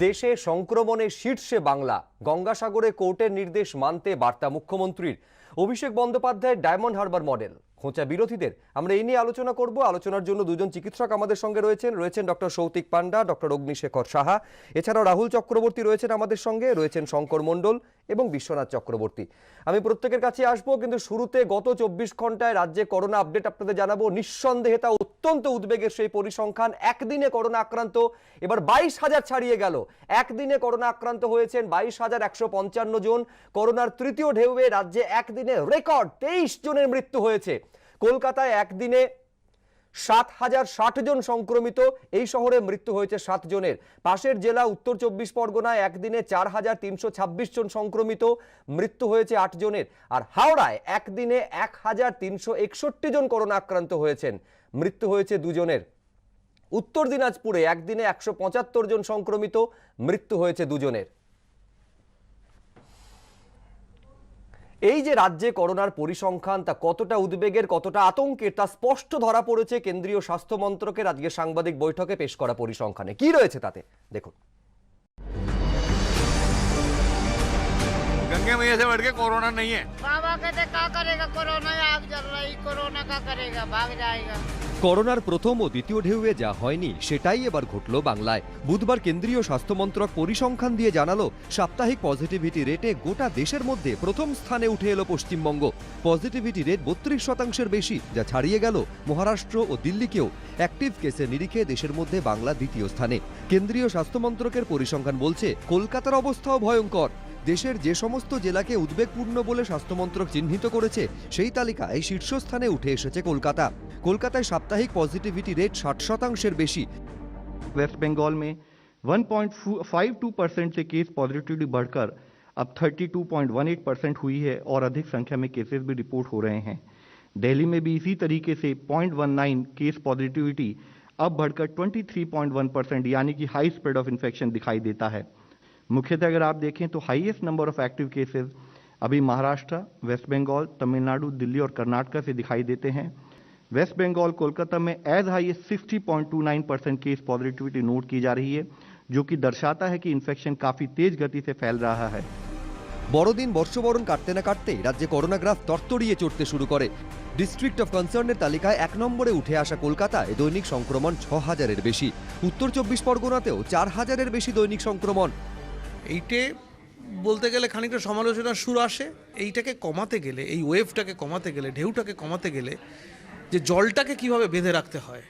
দেশে সংক্রমণের শীর্ষে বাংলা, গঙ্গাসাগরে কোর্টের নির্দেশ মানতে বার্তা মুখ্যমন্ত্রীর। অভিষেক বন্দ্যোপাধ্যায়ের ডায়মন্ড হারবার মডেল খোঁচা বিরোধীদের। আমরা এই নিয়ে আলোচনা করব। আলোচনার জন্য দুজন চিকিৎসক আমাদের সঙ্গে রয়েছেন ডক্টর সৌতিক পান্ডা, ডক্টর অগ্নিশেখর সাহা, এছাড়াও রাহুল চক্রবর্তী রয়েছেন আমাদের সঙ্গে, রয়েছেন শঙ্কর মণ্ডল এবং বিশ্বনাথ চক্রবর্তী। আমি প্রত্যেকের কাছে আসবো, কিন্তু শুরুতে গত 24 ঘন্টায় রাজ্যে করোনা আপডেট আপনাদের জানাবো। নিঃসন্দেহে তা অত্যন্ত উদ্বেগের সেই পরিসংখ্যান। একদিনে করোনা আক্রান্ত এবার 22,000 ছাড়িয়ে গেল। একদিনে করোনা আক্রান্ত হয়েছেন 22,155 জন। করোনার তৃতীয় ঢেউয়ে রাজ্যে একদিনে রেকর্ড 23 জনের মৃত্যু হয়েছে। কলকাতায় একদিনে 7,060 জন সংক্রমিত, এই শহরে মৃত্যু হয়েছে 7 জনের। পাশের জেলা উত্তর 24 পরগনায় একদিনে 4,326 জন সংক্রমিত, মৃত্যু হয়েছে 8 জনের। আর হাওড়ায় একদিনে 1,361 জন করোনা আক্রান্ত হয়েছেন, মৃত্যু হয়েছে 2 জনের। উত্তর দিনাজপুরে একদিনে 175 জন সংক্রমিত, মৃত্যু হয়েছে 2 জনের। এই যে রাজ্যে করোনার পরিসংখ্যান, তা কতটা উদ্বেগের, কতটা আতঙ্কের, তা স্পষ্ট ধরা পড়েছে কেন্দ্রীয় স্বাস্থ্য মন্ত্রকের আজকে সাংবাদিক বৈঠকে পেশ করা পরিসংখ্যানে। কি রয়েছে তাতে দেখুন। गंगे मैया से बढ़ के कोरोना नहीं है। बाबा कहते क्या करेगा, कोरोना आग जल रही, कोरोना का करेगा, भाग जाएगा। করোনার প্রথম ও দ্বিতীয় ঢেউয়ে যা হয়নি সেটাই এবার ঘটল বাংলায়। বুধবার কেন্দ্রীয় স্বাস্থ্য মন্ত্রক পরিসংখ্যান দিয়ে জানালো, সাপ্তাহিক পজিটিভিটি রেটে গোটা দেশের মধ্যে প্রথম স্থানে উঠে এলো পশ্চিমবঙ্গ। পজিটিভিটি রেট 32% বেশি, যা ছাড়িয়ে গেল মহারাষ্ট্র ও দিল্লিকেও। অ্যাক্টিভ কেসের নিরিখে দেশের মধ্যে বাংলা দ্বিতীয় স্থানে। কেন্দ্রীয় স্বাস্থ্য মন্ত্রকের পরিসংখ্যান বলছে, কলকাতার অবস্থাও ভয়ঙ্কর। দেশের যে সমস্ত জেলাকে উদ্বেগপূর্ণ বলে স্বাস্থ্যমন্ত্রক চিহ্নিত করেছে, সেই তালিকায় শীর্ষস্থানে উঠে এসেছে কলকাতা। কলকাতায় সাপ্তাহিক পজিটিভিটি রেট 60%-এর বেশি। वेस्ट बंगाल में 1.52% से केस पॉजिटिविटी बढ़कर अब 32.18% हुई है और अधिक संख्या में केसेस भी रिपोर्ट हो रहे हैं। दिल्ली में भी इसी तरीके से 0.19 केस पॉजिटिविटी अब बढ़कर 23.1% यानी कि हाई स्प्रेड ऑफ इन्फेक्शन दिखाई देता है। मुख्यतः अगर आप देखें तो highest number of active cases अभी महाराष्ट्र, वेस्ट बंगाल, तमिलनाडु, दिल्ली और कर्नाटक से दिखाई देते हैं। वेस्ट बंगाल कोलकाता में as high 60.29% case positivity note की जा रही है, जो कि दर्शाता है कि इन्फेक्शन काफी तेज गति से फैल रहा है। বড়দিন বর্ষবরণ কাটতে না কাটতেই রাজ্যে করোনা গ্রাফ তরতরিয়ে চড়তে শুরু করে। ডিস্ট্রিক্ট অফ কনসার্নের তালিকায় 1 নম্বরে উঠে আসা কলকাতায় দৈনিক সংক্রমণ 6,000-এর বেশি। উত্তর 24 পরগনাতেও 4,000-এর বেশি দৈনিক সংক্রমণ। এইটে বলতে গেলে খানিকটা সমালোচনার সুর আসে। এইটাকে কমাতে গেলে, এই ওয়েভটাকে কমাতে গেলে, ঢেউটাকে কমাতে গেলে যে জলটাকে কিভাবে বেঁধে রাখতে হয়,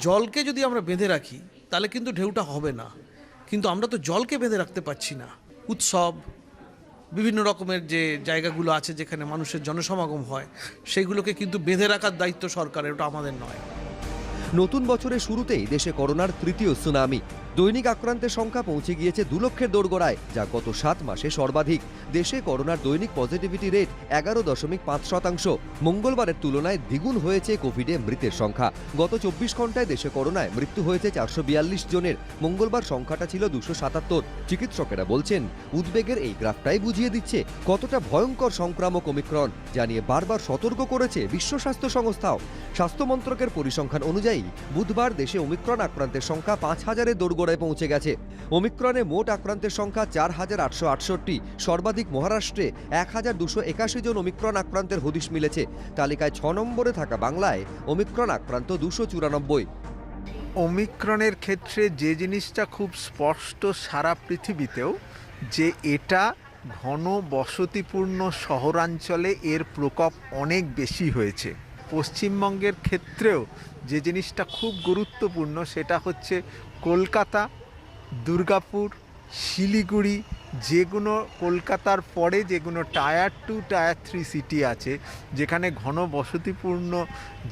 জলকে যদি আমরা বেঁধে রাখি তাহলে কিন্তু ঢেউটা হবে না। কিন্তু আমরা তো জলকে বেঁধে রাখতে পারছি না। উৎসব, বিভিন্ন রকমের যে জায়গাগুলো আছে যেখানে মানুষের জনসমাগম হয়, সেইগুলোকে কিন্তু বেঁধে রাখার দায়িত্ব সরকারের, ওটা আমাদের নয়। নতুন বছরের শুরুতেই দেশে করোনার তৃতীয় সুনামি। দৈনিক আক্রান্তের সংখ্যা পৌঁছে গিয়েছে 2 লক্ষের দোরগোড়ায়, যা গত 7 মাসে সর্বাধিক। দেশে করোনার দৈনিক পজিটিভিটি রেট 11.5%। মঙ্গলবারের তুলনায় দ্বিগুণ হয়েছে কোভিডে মৃতের সংখ্যা। গত 24 ঘন্টায় দেশে করোনায় মৃত্যু হয়েছে 442 জনের। মঙ্গলবার সংখ্যাটা ছিল 277। চিকিৎসকেরা বলছেন, উদ্বেগের এই গ্রাফটাই বুঝিয়ে দিচ্ছে কতটা ভয়ঙ্কর সংক্রামক ওমিক্রন, জানিয়ে বারবার সতর্ক করেছে বিশ্ব স্বাস্থ্য সংস্থাও। স্বাস্থ্য মন্ত্রকের পরিসংখ্যান অনুযায়ী বুধবার দেশে ওমিক্রন আক্রান্তের সংখ্যা 5,000-এর দোরগোড়ায় পৌঁছে গেছে। ওমিক্রনে মোট আক্রান্তের সংখ্যা 4,868। সর্বাধিক মহারাষ্ট্রে 1,281 জন ওমিক্রন আক্রান্তের হদিশ মিলেছে। তালিকায় 6 নম্বরে থাকা বাংলায় ওমিক্রন আক্রান্ত 294। ওমিক্রনের ক্ষেত্রে যে জিনিসটা খুব স্পষ্ট সারা পৃথিবীতেও, যে এটা ঘন বসতিপূর্ণ শহরাঞ্চলে এর প্রকোপ অনেক বেশি হয়েছে। পশ্চিমবঙ্গের ক্ষেত্রেও যে জিনিসটা খুব গুরুত্বপূর্ণ সেটা হচ্ছে কলকাতা, দুর্গাপুর, শিলিগুড়ি, যেগুলো কলকাতার পরে যেগুলো টায়ার 2, টায়ার 3 সিটি আছে, যেখানে ঘন বসতিপূর্ণ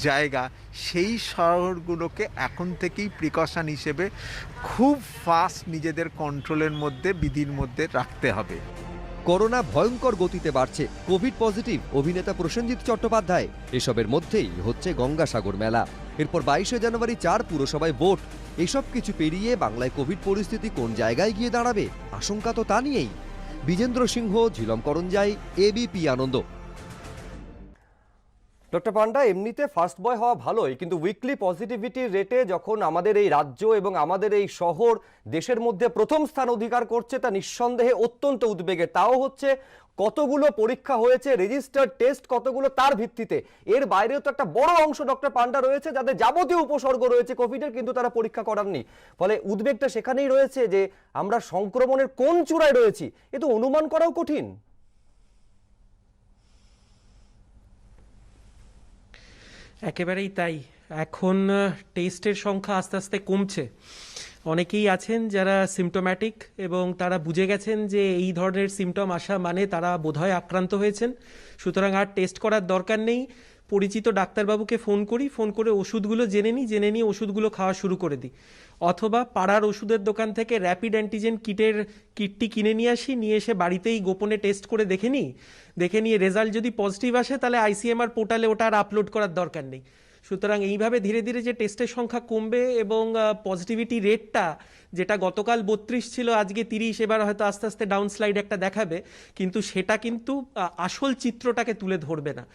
জায়গা, সেই শহরগুলোকে এখন থেকেই প্রিকশন হিসেবে খুব ফাস্ট নিজেদের কন্ট্রোলের মধ্যে, বিধির মধ্যে রাখতে হবে। করোনা ভয়ঙ্কর গতিতে বাড়ছে। কোভিড পজিটিভ অভিনেতা প্রসেনজিৎ চট্টোপাধ্যায়। এসবের মধ্যেই হচ্ছে গঙ্গাসাগর মেলা। এরপর 22শে জানুয়ারি 4 পুরসভায় ভোট। এসব কিছু পেরিয়ে বাংলায় কোভিড পরিস্থিতি কোন জায়গায় গিয়ে দাঁড়াবে, আশঙ্কা তো তা নিয়েই। বিজেন্দ্র সিংহ, ঝিলম করঞ্জাই, এবিপি আনন্দ। ডক্টর পান্ডা, এমনিতে ফার্স্ট বয় হওয়া ভালোই, কিন্তু উইকলি পজিটিভিটির রেটে যখন আমাদের এই রাজ্য এবং আমাদের এই শহর দেশের মধ্যে প্রথম স্থান অধিকার করছে, তা নিঃসন্দেহে অত্যন্ত উদ্বেগের। তাও হচ্ছে কতগুলো পরীক্ষা হয়েছে, রেজিস্টার্ড টেস্ট কতগুলো, তার ভিত্তিতে। এর বাইরেও তো একটা বড় অংশ ডক্টর পান্ডা রয়েছে যাদের যাবতীয় উপসর্গ রয়েছে কোভিডের, কিন্তু তারা পরীক্ষা করাননি। ফলে উদ্বেগটা সেখানেই রয়েছে যে আমরা সংক্রমণের কোন চূড়ায় রয়েছি, এ তো অনুমান করাও কঠিন। একেবারেই তাই। এখন টেস্টের সংখ্যা আস্তে আস্তে কমছে। অনেকেই আছেন যারা সিমটোম্যাটিক এবং তারা বুঝে গেছেন যে এই ধরনের সিমটম আসা মানে তারা বোধহয় আক্রান্ত হয়েছেন, সুতরাং আর টেস্ট করার দরকার নেই। পরিচিত ডাক্তারবাবুকে ফোন করে ওষুধগুলো জেনে নিয়ে ওষুধগুলো খাওয়া শুরু করে দিই, অথবা পাড়ার ওষুধের দোকান থেকে র্যাপিড অ্যান্টিজেন কিটটি কিনে নিয়ে এসে বাড়িতেই গোপনে টেস্ট করে দেখে নিয়ে রেজাল্ট যদি পজিটিভ আসে তাহলে ICMR পোর্টালে ওটা আর আপলোড করার দরকার নেই। সুতরাং এইভাবে ধীরে ধীরে যে টেস্টের সংখ্যা কমবে এবং পজিটিভিটি রেটটা যেটা গতকাল 32 ছিল আজকে 30, এবার হয়তো আস্তে আস্তে ডাউন স্লাইড একটা দেখাবে, কিন্তু সেটা কিন্তু আসল চিত্রটাকে তুলে ধরবে না।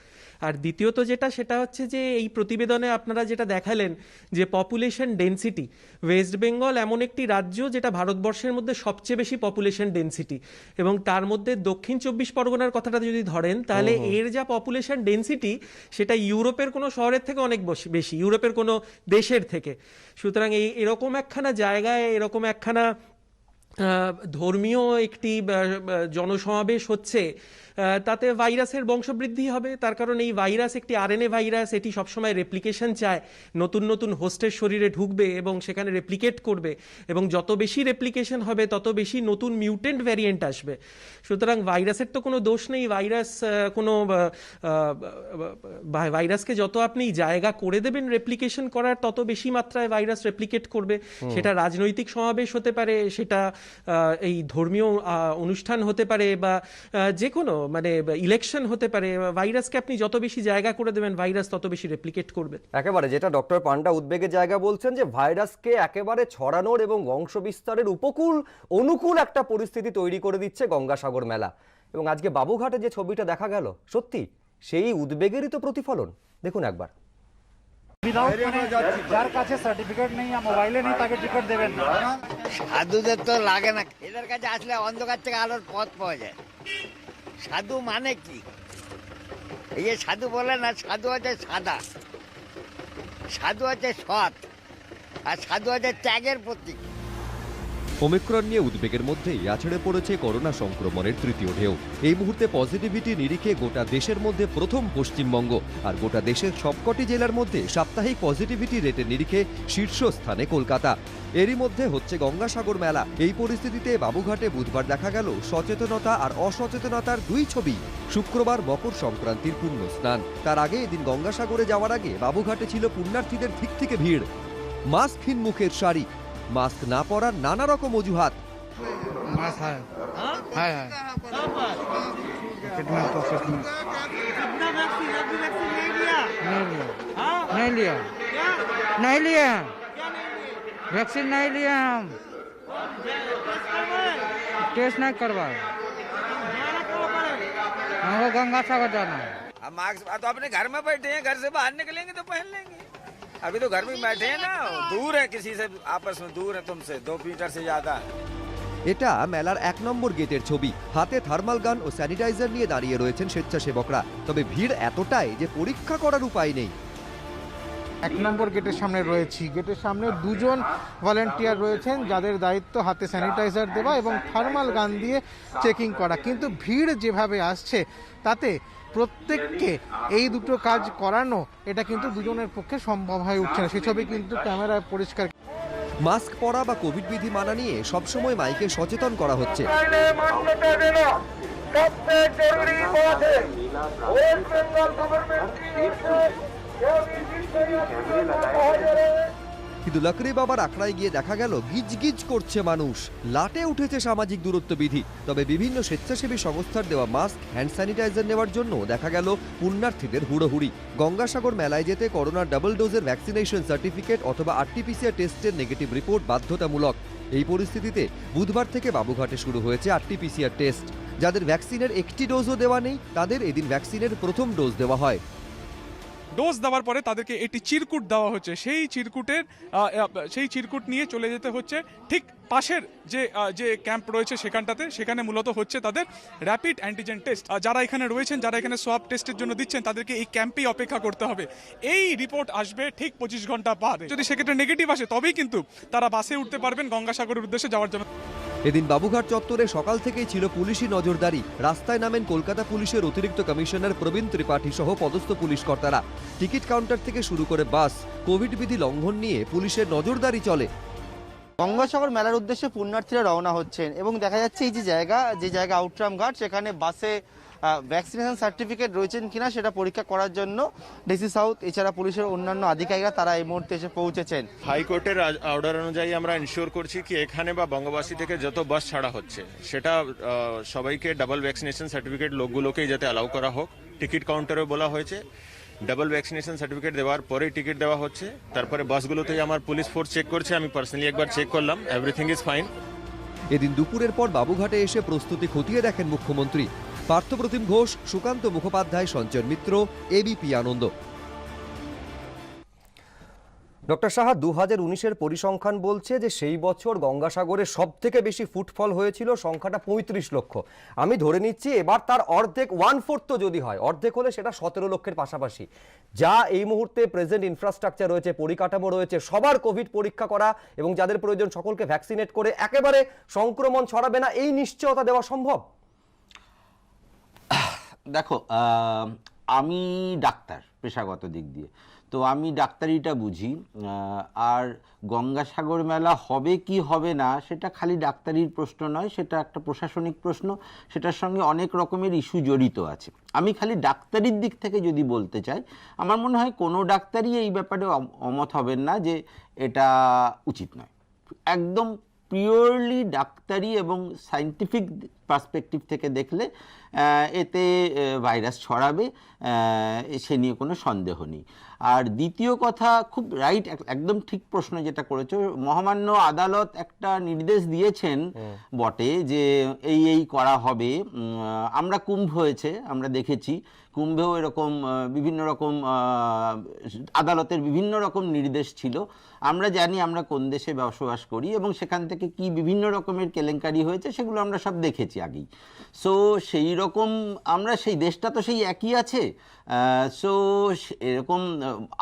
আর দ্বিতীয়ত সেটা হচ্ছে যে এই প্রতিবেদনে আপনারা যেটা দেখালেন যে পপুলেশন ডেন্সিটি, ওয়েস্ট বেঙ্গল এমন একটি রাজ্য যেটা ভারতবর্ষের মধ্যে সবচেয়ে বেশি পপুলেশন ডেন্সিটি, এবং তার মধ্যে দক্ষিণ 24 পরগনার কথাটা যদি ধরেন তাহলে এর যা পপুলেশন ডেন্সিটি সেটা ইউরোপের কোনো শহরের থেকে অনেক বেশি, ইউরোপের কোনো দেশের থেকে। সুতরাং এরকম একখানা জায়গায় এরকম একখানা ধর্মীয় একটি জনসমাবেশ হচ্ছে, তাতে ভাইরাসের বংশবৃদ্ধি হবে। তার কারণ এই ভাইরাস একটি RNA ভাইরাস, এটি সবসময় রেপ্লিকেশন চায়, নতুন হোস্টের শরীরে ঢুকবে এবং সেখানে রেপ্লিকেট করবে, এবং যত বেশি রেপ্লিকেশন হবে তত বেশি নতুন মিউটেন্ট ভ্যারিয়েন্ট আসবে। সুতরাং ভাইরাসের তো কোনো দোষ নেই, ভাইরাসকে যত আপনি জায়গা করে দেবেন রেপ্লিকেশন করার, তত বেশি মাত্রায় ভাইরাস রেপ্লিকেট করবে। সেটা রাজনৈতিক সমাবেশ হতে পারে, সেটা এই ধর্মীয় অনুষ্ঠান হতে পারে, বা যে কোনো ইলেকশন হতে পারে। ভাইরাসকে আপনি যত বেশি জায়গা করে দেবেন ভাইরাস তত বেশি রেপ্লিকেট করবে। একেবারে যেটা ডক্টর পান্ডা উদ্বেগের জায়গা বলছেন, যে ভাইরাসকে একেবারে ছড়ানোর এবং বংশ বিস্তারের অনুকূল একটা পরিস্থিতি তৈরি করে দিচ্ছে গঙ্গাসাগর মেলা। এবং আজকে বাবুঘাটে যে ছবিটা দেখা গেল, সত্যি সেই উদ্বেগেরই তো প্রতিফলন। দেখুন একবার। যার কাছে সার্টিফিকেট নেই আর মোবাইলে নেই তাকে টিকিট দেবেন না। সাধুদের তো লাগে না, এদের কাছে আসলে অন্ধকার থেকে আলোর পথ পাওয়া যায়। সাধু মানে কি? এই যে সাধু বলে না, সাধু হচ্ছে সাদা, সাধু হচ্ছে সৎ, আর সাধু হচ্ছে ত্যাগের প্রতীক। ওমিক্রন নিয়ে উদ্বেগের মধ্যেই আছড়ে পড়েছে করোনা সংক্রমণের তৃতীয় ঢেউ। এই মুহূর্তে পজিটিভিটি নিরিখে গোটা দেশের মধ্যে প্রথম পশ্চিমবঙ্গ, আর গোটা দেশের সবকটি জেলার মধ্যে সাপ্তাহিক পজিটিভিটি রেটের নিরিখে শীর্ষস্থানে কলকাতা। এরই মধ্যে হচ্ছে গঙ্গাসাগর মেলা। এই পরিস্থিতিতে বাবুঘাটে বুধবার দেখা গেল সচেতনতা আর অসচেতনতার দুই ছবি। শুক্রবার মকর সংক্রান্তির পুণ্য স্নান, তার আগে এদিন গঙ্গাসাগরে যাওয়ার আগে বাবুঘাটে ছিল পুণ্যার্থীদের ঠিক থেকে ভিড়। মাস্কহীন মুখের সারি, মাস্ক না পরার নানা রকম অজুহাত। वैक्सीन नहीं लिया, हम टेस्ट नहीं करवाए, हमको गंगा सागर जाना है। अब मास्क तो अपने घर में बैठे हैं, घर से बाहर निकलेंगे तो पहन लेंगे। अभी तो घर में बैठे हैं ना, दूर है, किसी से आपस में दूर है तुमसे 2 मीटर से ज्यादा। এটা মেলার 1 নম্বর গেটের ছবি। হাতে থার্মাল গান ও স্যানিটাইজার নিয়ে দাঁড়িয়ে রয়েছেন স্বেচ্ছাসেবকরা। তবে ভিড় এতটাই যে পরীক্ষা করার উপায় নেই। 1 নম্বর গেটের সামনে রয়েছি। গেটের সামনে 2 জন ভলান্টিয়ার রয়েছেন যাদের দায়িত্ব হাতে স্যানিটাইজার দেওয়া এবং থার্মাল গান দিয়ে চেকিং করা। কিন্তু ভিড় যেভাবে আসছে তাতে প্রত্যেককে এই দুটো কাজ করানো, এটা কিন্তু দুজনের পক্ষে সম্ভব হয়ে উঠছে না। সেই ছবি কিন্তু ক্যামেরায় পরিষ্কার। মাস্ক পরা বা কোভিড বিধি মানা নিয়ে সবসময় মাইকে সচেতন করা হচ্ছে, কিন্তু লকরি বাবার আখড়ায় গিয়ে দেখা গেল গিজগিজ করছে মানুষ। লাটে উঠেছে সামাজিক দূরত্ব বিধি। তবে বিভিন্ন স্বেচ্ছাসেবী সংস্থার দেওয়া মাস্ক, হ্যান্ড স্যানিটাইজার নেওয়ার জন্য দেখা গেল পুণ্যার্থীদের হুড়োহুড়ি। গঙ্গাসাগর মেলায় যেতে করোনার ডাবল ডোজের ভ্যাকসিনেশন সার্টিফিকেট অথবা RT-PCR টেস্টের নেগেটিভ রিপোর্ট বাধ্যতামূলক। এই পরিস্থিতিতে বুধবার থেকে বাবুঘাটে শুরু হয়েছে RT-PCR টেস্ট। যাদের ভ্যাকসিনের একটি ডোজও দেওয়া নেই তাদের এদিন ভ্যাকসিনের প্রথম ডোজ দেওয়া হয়। ডোজ দেওয়ার পরে তাদেরকে একটি চিরকুট দেওয়া হচ্ছে, সেই চিরকুট নিয়ে চলে যেতে হচ্ছে ঠিক পাশের যে ক্যাম্প রয়েছে সেখানটাতে। সেখানে মূলত হচ্ছে তাদের র্যাপিড অ্যান্টিজেন টেস্ট। যারা এখানে রয়েছেন, যারা এখানে সোয়াব টেস্টের জন্য দিচ্ছেন, তাদেরকে এই ক্যাম্পেই অপেক্ষা করতে হবে। এই রিপোর্ট আসবে ঠিক 25 ঘন্টা বাদে। যদি সেক্ষেত্রে নেগেটিভ আসে তবেই কিন্তু তারা বাসে উঠতে পারবেন গঙ্গাসাগরের উদ্দেশ্যে যাওয়ার জন্য। এদিন বাবুঘাট চত্বরে সকাল থেকেই ছিল পুলিশি নজরদারি। রাস্তায় নামেন কলকাতা পুলিশের অতিরিক্ত কমিশনার প্রবীণ ত্রিপাঠী সহ পদস্থ পুলিশ কর্তারা। টিকিট কাউন্টার থেকে শুরু করে বাস, কোভিড বিধি লঙ্ঘন নিয়ে পুলিশের নজরদারি চলে। গঙ্গাসাগর মেলার উদ্দেশ্যে পুণ্যার্থীরা রওনা হচ্ছেন এবং দেখা যাচ্ছে এই যে জায়গা আউটরাম ঘাট, সেখানে বাসে ভ্যাকসিনেশন সার্টিফিকেট রয়েছেন কিনা সেটা পরীক্ষা করার জন্য ডিসি সাউথ এছাড়া পুলিশের অন্যান্য আধিকারিকরা তারা এই মুহূর্তে এসে পৌঁছেছেন। হাইকোর্টের অর্ডার অনুযায়ী আমরা ইনশিওর করছি কি এখানে বা বঙ্গবাসী থেকে যত বাস ছাড়া হচ্ছে সেটা সবাইকে ডাবল ভ্যাকসিনেশন সার্টিফিকেট লোকগুলোকেই যাতে অ্যালাউ করা হোক। টিকিট কাউন্টারেও বলা হয়েছে ডাবল ভ্যাকসিনেশন সার্টিফিকেট দেওয়ার পরেই টিকিট দেওয়া হচ্ছে। তারপরে বাসগুলোতেই আমার পুলিশ ফোর্স চেক করছে, আমি পার্সোনালি একবার চেক করলাম, এভরিথিং ইজ ফাইন। এদিন দুপুরের পর বাবুঘাটে এসে প্রস্তুতি খতিয়ে দেখেন মুখ্যমন্ত্রী। পার্থপ্রতিম ঘোষ, সুকান্ত মুখোপাধ্যায়, সঞ্চয় মিত্র, এবিপি আনন্দ। ডক্টর সাহা, 2019-এর পরিসংখ্যান বলছে যে সেই বছর গঙ্গাসাগরে সব থেকে বেশি ফুটফল হয়েছিল, সংখ্যাটা 35 লক্ষ। আমি ধরে নিচ্ছি এবার তার অর্ধেক, 1/4 যদি হয়, অর্ধেক হলে সেটা 17 লক্ষের পাশাপাশি। যা এই মুহূর্তে প্রেজেন্ট ইনফ্রাস্ট্রাকচার রয়েছে, পরিকাঠামো রয়েছে, সবার কোভিড পরীক্ষা করা এবং যাদের প্রয়োজন সকলকে ভ্যাকসিনেট করে একেবারে সংক্রমণ ছড়াবে না, এই নিশ্চয়তা দেওয়া সম্ভব? দেখো, আমি ডাক্তার পেশাগত দিক দিয়ে, তো আমি ডাক্তারিটা বুঝি। আর গঙ্গাসাগর মেলা হবে কি হবে না সেটা খালি ডাক্তারির প্রশ্ন নয়, সেটা একটা প্রশাসনিক প্রশ্ন, সেটার সঙ্গে অনেক রকমের ইস্যু জড়িত আছে। আমি খালি ডাক্তারির দিক থেকে যদি বলতে চাই, আমার মনে হয় কোনো ডাক্তারই এই ব্যাপারে অমত হবেন না যে এটা উচিত নয়। একদম পিওরলি ডাক্তারি এবং সায়েন্টিফিক পার্সপেক্টিভ থেকে দেখলে এতে ভাইরাস ছড়াবে, সে নিয়ে কোনো সন্দেহ নেই। আর দ্বিতীয় কথা, খুব রাইট, একদম ঠিক প্রশ্ন যেটা করেছো। মহামান্য আদালত একটা নির্দেশ দিয়েছেন বটে যে এই করা হবে। আমরা কুম্ভ হয়েছে, আমরা দেখেছি কুম্ভেও এরকম বিভিন্ন রকম আদালতের বিভিন্ন রকম নির্দেশ ছিল। আমরা জানি আমরা কোন দেশে বসবাস করি এবং সেখান থেকে কি বিভিন্ন রকমের কেলেঙ্কারি হয়েছে সেগুলো আমরা সব দেখেছি আগেই। সো সেই রকম আমরা সেই দেশটা তো সেই একই আছে। সো এরকম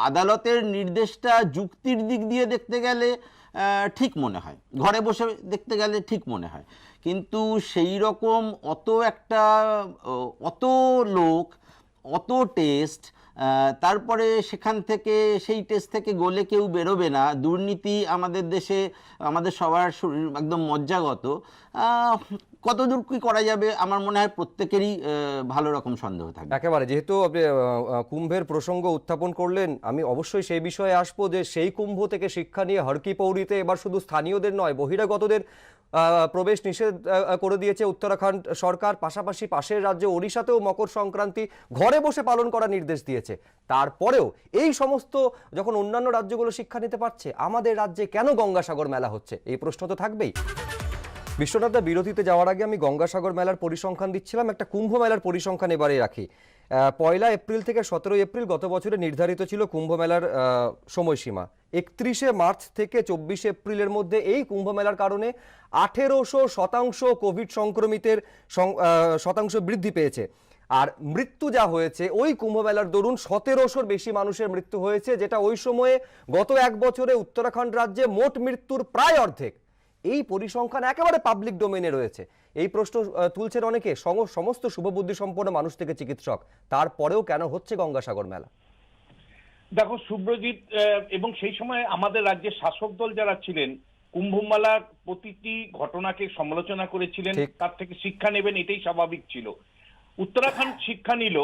আদালতের নির্দেশটা যুক্তির দিক দিয়ে দেখতে গেলে ঠিক মনে হয়, ঘরে বসে দেখতে গেলে ঠিক মনে হয়, কিন্তু সেই রকম অত লোক, অত টেস্ট, তারপরে সেখান থেকে সেই টেস্ট থেকে গলে কেউ বেরোবে না, দুর্নীতি আমাদের দেশে আমাদের সবার একদম মজ্জাগত, কতদূর কি করা যাবে আমার মনে হয় প্রত্যেকেরই ভালো রকম সন্দেহ থাকবে। একেবারে, যেহেতু আপনি কুম্ভের প্রসঙ্গ উত্থাপন করলেন, আমি অবশ্যই সেই বিষয়ে আসবো যে সেই কুম্ভ থেকে শিক্ষা নিয়ে হরকি পৌরিতে এবার শুধু স্থানীয়দের নয়, বহিরাগতদের প্রবেশ নিষেধ করে দিয়েছে উত্তরাখণ্ড সরকার। পাশাপাশি পাশের রাজ্য ওড়িশাতেও মকর সংক্রান্তি ঘরে বসে পালন করার নির্দেশ দিয়েছে। তারপরেও এই সমস্ত যখন অন্যান্য রাজ্যগুলো শিক্ষা নিতে পারছে, আমাদের রাজ্যে কেন গঙ্গাসাগর মেলা হচ্ছে, এই প্রশ্ন তো থাকবেই। বিশ্বনাথদা, বিরতিতে যাওয়ার আগে আমি গঙ্গাসাগর মেলার পরিসংখ্যান দিচ্ছিলাম, একটা কুম্ভ মেলার পরিসংখ্যান এবারে রাখি। 1 এপ্রিল থেকে 17 এপ্রিল গত বছরে নির্ধারিত ছিল কুম্ভ মেলার সময়সীমা। 31 মার্চ থেকে 24 এপ্রিলের মধ্যে এই কুম্ভ মেলার কারণে 1800% কোভিড সংক্রমিতের শতাংশ বৃদ্ধি পেয়েছে। আর মৃত্যু যা হয়েছে ওই কুম্ভ মেলার দরুন 1700-র বেশি মানুষের মৃত্যু হয়েছে, যেটা ওই সময়ে গত এক বছরে উত্তরাখণ্ড রাজ্যে মোট মৃত্যুর প্রায় অর্ধেক। এই পরিসংখ্যান একেবারে পাবলিক ডোমেইনে রয়েছে। এই প্রশ্ন তুলছেন অনেকে, সমস্ত শুভবুদ্ধি সম্পন্ন মানুষ থেকে চিকিৎসক, তারপরেও কেন হচ্ছে গঙ্গাসাগর মেলা? দেখো শুভ্রজিৎ, এবং সেই সময় আমাদের রাজ্যের শাসক দল যারা ছিলেন কুম্ভ মেলার প্রতিটি ঘটনাকে সমালোচনা করেছিলেন, তার থেকে শিক্ষা নেবেন, এটাই স্বাভাবিক ছিল। উত্তরাখণ্ড শিক্ষা নিল,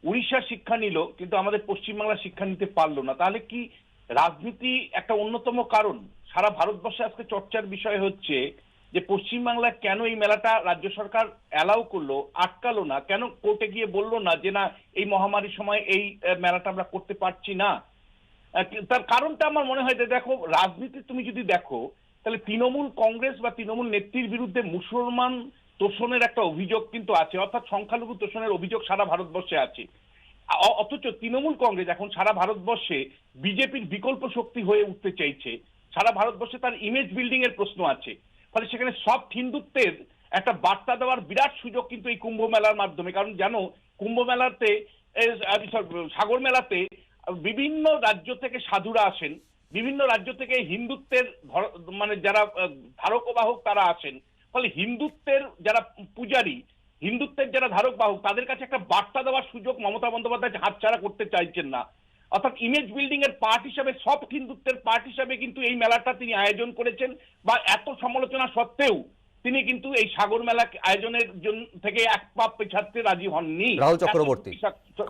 উড়িষ্যা শিক্ষা নিল, কিন্তু আমাদের পশ্চিমবাংলা শিক্ষা নিতে পারলো না। তাহলে কি রাজনীতি একটা অন্যতম কারণ? সারা ভারতবর্ষে আজকে চর্চার বিষয় হচ্ছে যে পশ্চিমবাংলায় কেন এই মেলাটা রাজ্য সরকার অ্যালাউ করলো, আটকালো না, কেন কোর্টে গিয়ে বললো না যে না এই মহামারীর সময় এই মেলাটা আমরা করতে পারছি না। তার কারণটা আমার মনে হয় যে দেখো, রাজনীতি তুমি যদি দেখো তাহলে তৃণমূল কংগ্রেস বা তৃণমূল নেত্রীর বিরুদ্ধে মুসলমান তোষণের একটা অভিযোগ কিন্তু আছে, অর্থাৎ সংখ্যালঘু তোষণের অভিযোগ সারা ভারতবর্ষে আছে। অথচ তৃণমূল কংগ্রেস এখন সারা ভারতবর্ষে বিজেপির বিকল্প শক্তি হয়ে উঠতে চাইছে। সারা ভারতবর্ষে তার ইমেজ বিল্ডিং এর প্রশ্ন আছে, ফলে সেখানে সফট হিন্দুত্বের একটা বার্তা দেওয়ার বিরাট সুযোগ কিন্তু এই কুম্ভ মেলার মাধ্যমে। কারণ জানো, কুম্ভ মেলাতে সাগর মেলাতে বিভিন্ন রাজ্য থেকে সাধুরা আসেন, বিভিন্ন রাজ্য থেকে হিন্দুত্বের মানে যারা ধারক বাহক তারা আসেন। ফলে হিন্দুত্বের যারা পূজারী, হিন্দুত্বের যারা ধারক বাহক, তাদের কাছে একটা বার্তা দেওয়ার সুযোগ মমতা বন্দ্যোপাধ্যায় হাতছাড়া করতে চাইছেন না। অর্থাৎ ইমেজ বিল্ডিং এর পার্ট হিসাবে, সফট হিন্দুত্বের পার্ট হিসাবে কিন্তু এই মেলাটা তিনি আয়োজন করেছেন। বা এত সমালোচনা সত্ত্বেও তিনি কিন্তু এই সাগর মেলা আয়োজনের জন্য থেকে এক পা পেছাতে রাজি হননি। রাহুল চক্রবর্তী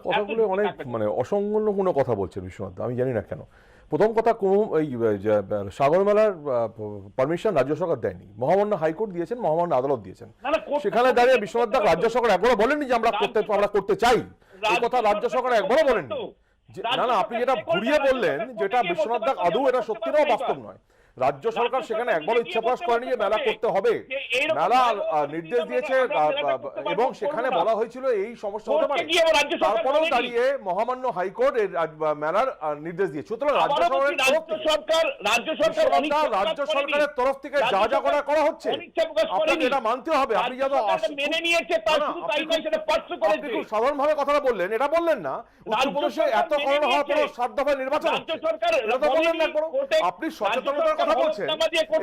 কথাগুলো অনেক মানে অসংলগ্ন কথা বলছেন বিশ্বনাথ, আমি জানি না কেন। প্রথম কথা, এই সাগর মেলার পারমিশন রাজ্য সরকার দেয়নি, মহামান্য হাইকোর্ট দিয়েছেন, মহামান্য আদালত দিয়েছেন। সেখানে দাঁড়িয়ে বিশ্বনাথ দা রাজ্য সরকার একবারও বলেননি যে আমরা করতে চাই, এই কথা রাজ্য সরকার একবারও বলেননি। না না, আপনি যেটা ঘুরিয়ে বললেন, যেটা বিশ্বনাথ দা আদৌ এটা সত্যিটাও বাস্তব নয়। রাজ্য সরকার সেখানে একবারও ইচ্ছা প্রকাশ করেনি যে মেলা করতে হবে। মেলা নির্দেশ দিয়েছে এবং সেখানে বলা হয়েছিল এই সমস্যা হতে পারে, তারপরেও দাঁড়িয়ে মহামান্য হাইকোর্ট মেলার নির্দেশ দিয়েছে। সুতরাং রাজ্য সরকারের তরফ থেকে যা যা করা হচ্ছে আপনাকে এটা মানতে হবে। আপনি যত খুব সাধারণভাবে কথাটা বললেন, এটা বললেন না উত্তরপ্রদেশে এত করোনা হওয়ার পর 7 দফায় নির্বাচন হচ্ছে, এটা তো বললেন না। আপনি সচেতনতার কথা বলছেন,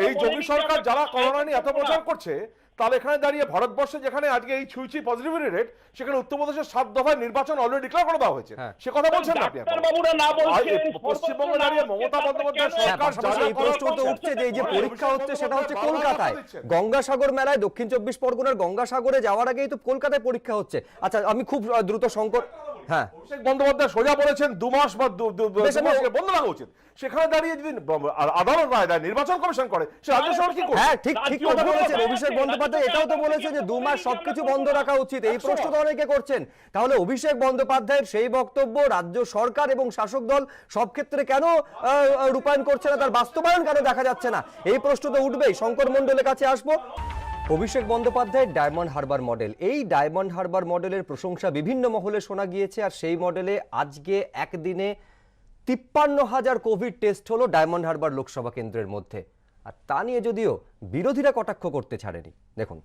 এই যোগী সরকার যারা করোনা নিয়ে এত প্রচার করছে, তাহলে এখানে দাঁড়িয়ে ভারতবর্ষে যেখানে আজকে এই ছুঁচি পজিটিভিটি রেট, সেখানে উত্তরপ্রদেশের 7 দফায় নির্বাচন অলরেডি ডিক্লেয়ার করে দেওয়া হয়েছে। সে কথা বলছেন না আপনি। পশ্চিমবঙ্গে দাঁড়িয়ে মমতা বন্দ্যোপাধ্যায় সরকার এই প্রশ্ন তো উঠছে যে এই যে পরীক্ষা হচ্ছে সেটা হচ্ছে কলকাতায় গঙ্গাসাগর মেলায়, দক্ষিণ 24 পরগনার গঙ্গাসাগরে যাওয়ার আগেই তো কলকাতায় পরীক্ষা হচ্ছে। আচ্ছা, আমি খুব দ্রুত সংকট, হ্যাঁ, অভিষেক বন্দ্যোপাধ্যায় সোজা বলেছেন 2 মাস বা 2 মাসকে বন্ধ রাখা উচিত। সেখানে দাঁড়িয়ে যদি আদালত রায় দেয়, নির্বাচন কমিশন করে, সে রাজ্য সরকার কি করবে? হ্যাঁ, ঠিক কথা বলেছেন অভিষেক বন্দ্যোপাধ্যায়। এটাও তো বলেছে যে 2 মাস সবকিছু বন্ধ রাখা উচিত। এই প্রশ্ন তো অনেকে করছেন, তাহলে অভিষেক বন্দ্যোপাধ্যায়ের সেই বক্তব্য রাজ্য সরকার এবং শাসক দল সব ক্ষেত্রে কেন রূপায়ণ করছে না, তার বাস্তবায়ন কেন দেখা যাচ্ছে না, এই প্রশ্ন তো উঠবেই। শঙ্কর মণ্ডলের কাছে আসবো। অভিষেক বন্দ্যোপাধ্যায়ের ডায়মন্ড হারবার মডেল, এই ডায়মন্ড হারবার মডেলের প্রশংসা বিভিন্ন মহলে শোনা গিয়েছে। আর সেই মডেলে আজকে একদিনে 53,000 কোভিড টেস্ট হলো ডায়মন্ড হারবার লোকসভা কেন্দ্রের মধ্যে। আর তা নিয়ে যদিও বিরোধীরা কটাক্ষ করতে ছাড়েনি। দেখুন,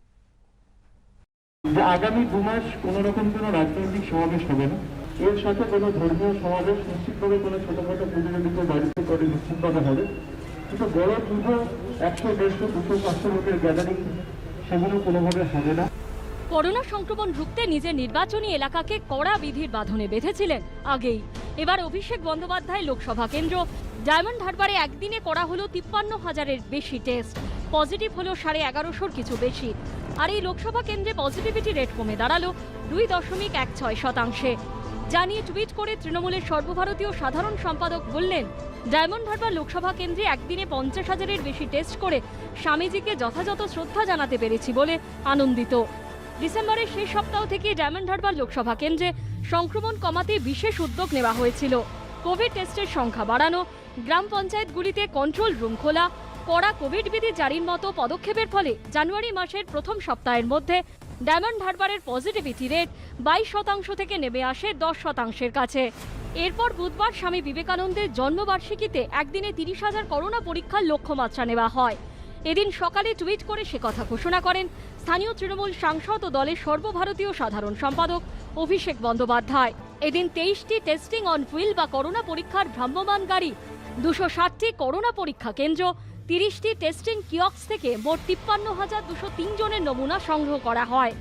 আগামী 2 মাস কোনো রকম কোনো রাজনৈতিক সমাবেশ হবে না, এর সাথে কোনো ধর্মীয় সমাবেশ নিশ্চিতভাবে, কোনো ছোটখাটো প্রতিযোগিতা বাড়িতে করে নিশ্চিতভাবে হবে, কিন্তু বড় পুজো 100, 150, 200, 500 লোকের গ্যাদারিং সেগুলো কোনোভাবে হবে না। করোনা সংক্রমণ রুখতে নিজের নির্বাচনী এলাকাকে কড়া বিধির বাঁধনে বেঁধেছিলেন আগেই। এবার অভিষেক বন্দ্যোপাধ্যায় লোকসভা কেন্দ্র ডায়মন্ড হারবারে একদিনে করা হলো 53,000-এর বেশি টেস্ট, পজিটিভ হলো 1150-র কিছু বেশি। আর এই লোকসভা কেন্দ্রে পজিটিভিটি রেট কমে দাঁড়ালো 2.16%। জানিয়ে টুইট করে তৃণমূলের সর্বভারতীয় সাধারণ সম্পাদক বললেন, ডায়মন্ড হারবার লোকসভা কেন্দ্রে একদিনে 50,000-এর বেশি টেস্ট করে স্বামীজিকে যথাযথ শ্রদ্ধা জানাতে পেরেছি বলে আনন্দিত। ডিসেম্বরের শেষ সপ্তাহ থেকে ডায়মন্ড হারবার লোকসভা কেন্দ্রে সংক্রমণ কমাতে বিশেষ উদ্যোগ নেওয়া হয়েছিল। কোভিড টেস্টের সংখ্যা বাড়ানো, গ্রাম পঞ্চায়েতগুলিতে কন্ট্রোল রুম খোলা, কড়া কোভিড বিধি জারির মতো পদক্ষেপের ফলে জানুয়ারি মাসের প্রথম সপ্তাহের মধ্যে ডায়মন্ড হারবারের পজিটিভিটি রেট 22% থেকে নেমে আসে 10%-এর কাছে। এরপর বুধবার স্বামী বিবেকানন্দের জন্মবার্ষিকীতে একদিনে 30,000 করোনা পরীক্ষার লক্ষ্যমাত্রা নেওয়া হয়। এদিন সকালে টুইট করে সে কথা ঘোষণা করেন স্থানীয় তৃণমূল সাংসদ ও দলের সর্বভারতীয় সাধারণ সম্পাদক অভিষেক বন্দ্যোপাধ্যায়। এদিন 23টি টেস্টিং অন হুইল বা করোনা পরীক্ষার ভ্রাম্যমাণ গাড়ি, 260টি করোনা পরীক্ষা কেন্দ্র, 30টি টেস্টিং কিয়স্ক থেকে মোট 53,203 জনের নমুনা সংগ্রহ করা হয়।